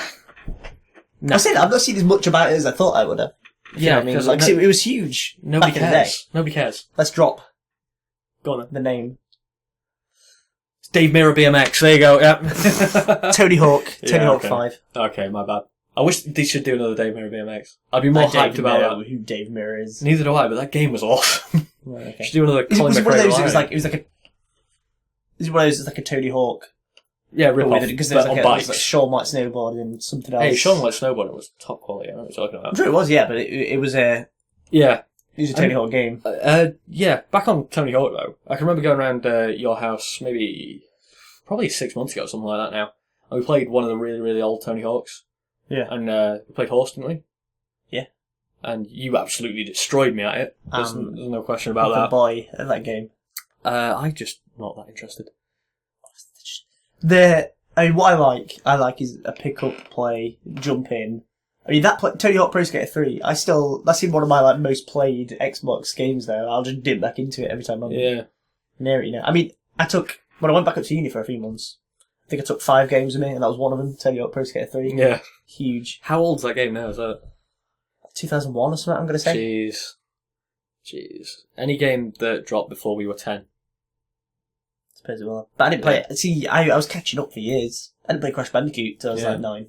I said I've not seen as much about it as I thought I would have. Yeah, I mean, it was huge. Nobody back in the day. cares. Nobody cares. Let's drop. Go on then. The name. It's Dave Mirror BMX. There you go. Yep. Tony Hawk. Tony Hawk 5. Okay, my bad. I wish they should do another Dave Mirror BMX. I'd be more hyped about that. Who Dave Mirror is. Neither do I, but that game was awesome. Right, okay. Should do another Colin was it one of those? It was like a Tony Hawk. Yeah, rip-off, because there's on like bikes. Sean White snowboarding and something else. Hey, Sean White snowboarding was top quality. I know what you're talking about. I'm sure it was, yeah, but it was a... Yeah. It was a Tony Hawk game. Yeah, back on Tony Hawk though. I can remember going around your house probably 6 months ago, something like that now. And we played one of the really, really old Tony Hawks. Yeah. And we played Horse, didn't we? Yeah. And you absolutely destroyed me at it. There's no question about that. The boy at that game. I'm just not that interested. What I like is a pick-up play, jump in, I mean, Tony Hawk Pro Skater 3, that's in one of my like most played Xbox games though. I'll just dip back into it every time I'm near it, you know. I mean, when I went back up to uni for a few months, I think I took 5 games with me, and that was one of them, Tony Hawk Pro Skater 3. Yeah. Huge. How old's that game now? Is that 2001 or something, I'm going to say. Jeez. Any game that dropped before we were 10. Suppose it will. But I didn't play it. See, I was catching up for years. I didn't play Crash Bandicoot till I was like 9.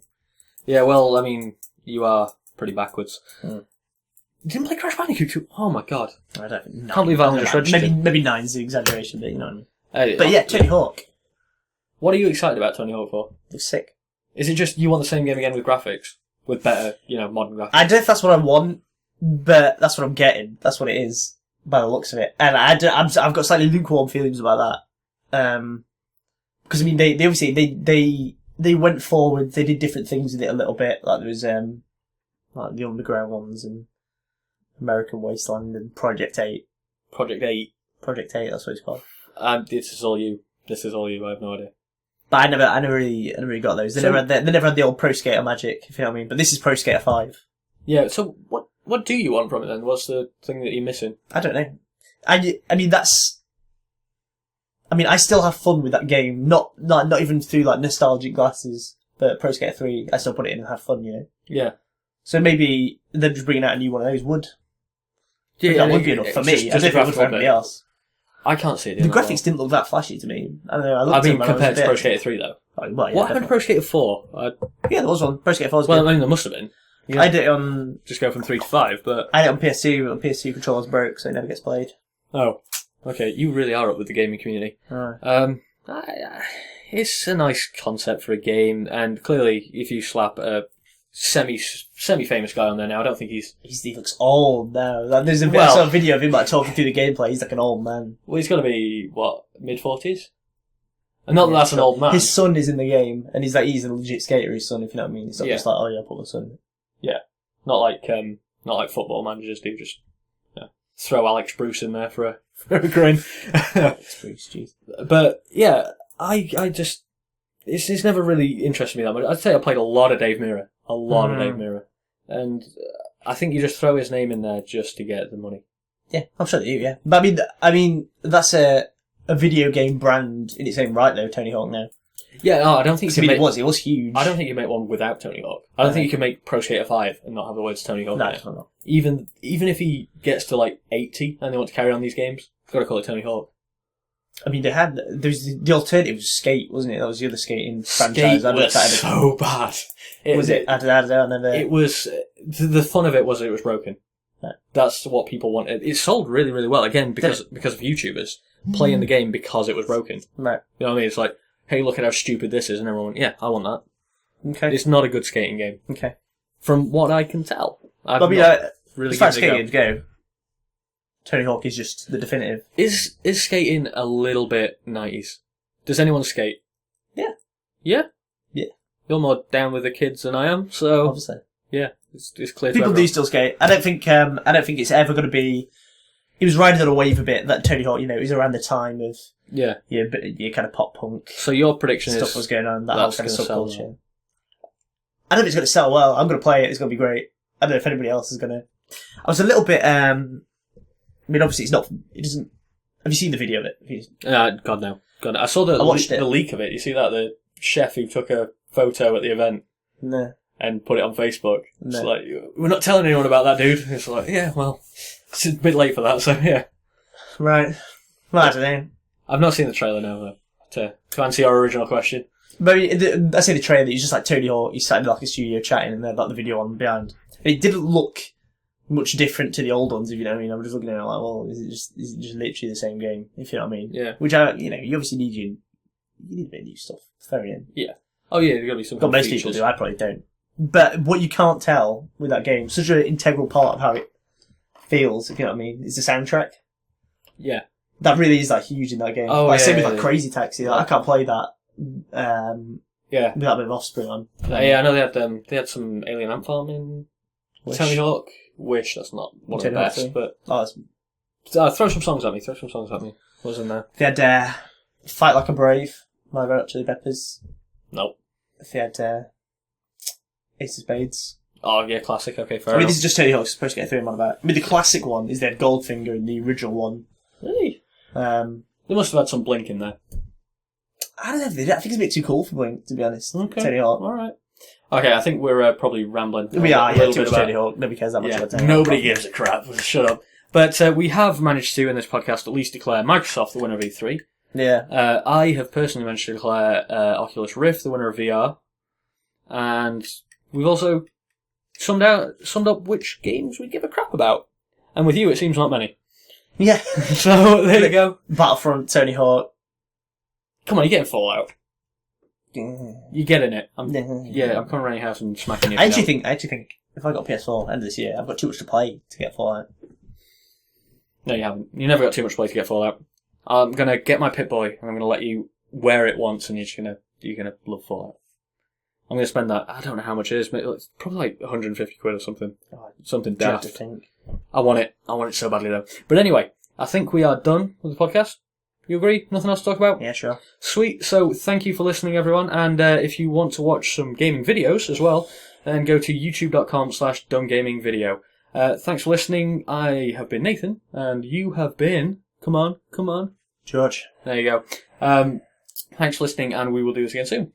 Yeah, well, I mean, you are pretty backwards. Hmm. You didn't play Crash Bandicoot? Oh my god. I don't know. Can't believe I only just registered. Maybe 9's the exaggeration, but you know what I mean. Hey, But yeah, Tony Hawk. What are you excited about Tony Hawk for? It's sick. Is it just you want the same game again with graphics? With better, modern graphics? I don't know if that's what I want, but that's what I'm getting. That's what it is, by the looks of it. And I've got slightly lukewarm feelings about that. Because I mean, they obviously, they went forward, they did different things with it a little bit, like there was, like the Underground ones and American Wasteland and Project 8. Project 8. Project 8, that's what it's called. This is all you. I have no idea. But I never really got those. They never had the old Pro Skater magic, if you know what I mean. But this is Pro Skater 5. Yeah, so what do you want from it then? What's the thing that you're missing? I don't know. I mean, I still have fun with that game. Not even through like nostalgic glasses. But Pro Skater 3, I still put it in and have fun, you know. Yeah. So maybe them just bringing out a new one of those would. Yeah, that would be enough for me. I don't think it would for anybody else. I can't see it. The graphics didn't look that flashy to me. I mean, compared to Pro Skater 3 though. Oh, well, yeah, what happened to Pro Skater 4? Yeah, there was one. Pro Skater 4 was well, good. I mean, there must have been. Yeah. I did it on... Just go from 3 to 5, but... I did it on PS2, but PS2 controllers broke, so it never gets played. Oh. Okay, you really are up with the gaming community. Right. It's a nice concept for a game, and clearly, if you slap a semi-famous guy on there now, I don't think he looks old now. Like, there's I saw a video of him like talking through the gameplay. He's like an old man. Well, he's got to be, mid-40s? And not that that's an old man. His son is in the game, and he's a legit skater, his son, if you know what I mean. It's not just like, oh yeah, put my son in it. Yeah. Not like football managers do, just throw Alex Bruce in there for a grin. Alex Bruce, jeez. But, yeah, I just... It's never really interested me that much. I'd say I played a lot of Dave Mirra. Of Dave Mirra. And I think you just throw his name in there just to get the money. Yeah, I'm sure they do, yeah. But I mean, that's a video game brand in its own right, though, Tony Hawk now. Yeah, no, I don't think it was huge. I don't think you can make one without Tony Hawk. I don't think you can make Pro Skater 5 and not have the words Tony Hawk in it. No. Even if he gets to like 80 and they want to carry on these games, you've got to call it Tony Hawk. I mean, there's the alternative was Skate, wasn't it? That was the other skating franchise. Skate was so bad. I never... It was, the fun of it was broken. Yeah. That's what people wanted. It sold really, really well, again, because of YouTubers playing the game because it was broken. Right. You know what I mean? It's like, hey, look at how stupid this is, and everyone went, yeah, I want that. Okay. It's not a good skating game. Okay. From what I can tell. As far as skating go, Tony Hawk is just the definitive. Is skating a little bit 90s? Does anyone skate? Yeah. Yeah? Yeah. You're more down with the kids than I am, so... Obviously. Yeah, it's clear to People everyone. do still skate. I don't think it's ever going to be... He was riding on a wave a bit, that Tony Hawk, it was around the time of... Yeah. Yeah, but your kind of pop punk. So your prediction stuff is... was going on, that whole kind of subculture. I don't think it's going to sell well. I'm going to play it, it's going to be great. I don't know if anybody else is going to... I was a little bit... I mean, obviously, it doesn't... Have you seen the video of it? God, no. I saw the leak of it. You see that? The chef who took a photo at the event. No. And put it on Facebook. No. It's like, we're not telling anyone about that, dude. It's like, yeah, well, it's a bit late for that, so yeah. Right. Well, I don't know. I've not seen the trailer now, though, to answer your original question. But I say the trailer, it's just like Tony Hawk, he's sat in like a studio chatting and there's like the video on behind. It didn't look much different to the old ones, if you know what I mean. I'm just looking at it like, well, is it just literally the same game, if you know what I mean? Yeah. Which, you obviously need a bit of new stuff. Fair enough. Yeah. Oh yeah, there's got to be some God, most people do, I probably don't. But what you can't tell with that game, such an integral part of how it feels, if you know what I mean, is the soundtrack. Yeah. That really is like huge in that game. Oh, like, same with like Crazy Taxi. Like, I can't play that. Yeah. With that bit of Offspring on. Yeah, I know they had some Alien Ant Farm in Tony Hawk. Wish, that's not one of the best, but... throw some songs at me. What was in there? They had Fight Like a Brave, My Red Hot Chili Peppers. Nope. They had Ace of Spades. Oh, yeah, classic. Okay, fair I mean, enough. this is just Tony Hawk's supposed to get a 3 on that. I mean, the classic one is their Goldfinger in the original one. Really? They must have had some Blink in there. I don't know if they did. I think it's a bit too cool for Blink, to be honest. Okay. Tony Hawk. Alright. Okay, I think we're probably rambling. We are, a yeah, little too bit much about Tony Hawk. Nobody cares that much Yeah, about Tony Hawk. nobody gives a crap. Shut up. But we have managed to, in this podcast, at least declare Microsoft the winner of E3. Yeah. I have personally managed to declare Oculus Rift the winner of VR. And we've also summed up which games we give a crap about. And with you, it seems not many. Yeah. So, there you go. Battlefront, Tony Hawk. Come on, you're getting Fallout. You're getting it. I'm coming around your house and smacking you. I actually think if I got a PS4 end of this year, I've got too much to play to get Fallout. No, you haven't. You never got too much play to get Fallout. I'm gonna get my Pip-Boy and I'm gonna let you wear it once and you're gonna love Fallout. I'm gonna spend that, I don't know how much it is, but it's probably like 150 quid or something. Something daft. To think. I want it so badly though. But anyway, I think we are done with the podcast. You agree? Nothing else to talk about? Yeah, sure. Sweet. So thank you for listening, everyone. And if you want to watch some gaming videos as well, then go to youtube.com/dumbgamingvideo. Thanks for listening. I have been Nathan, and you have been... Come on. George. There you go. Thanks for listening, and we will do this again soon.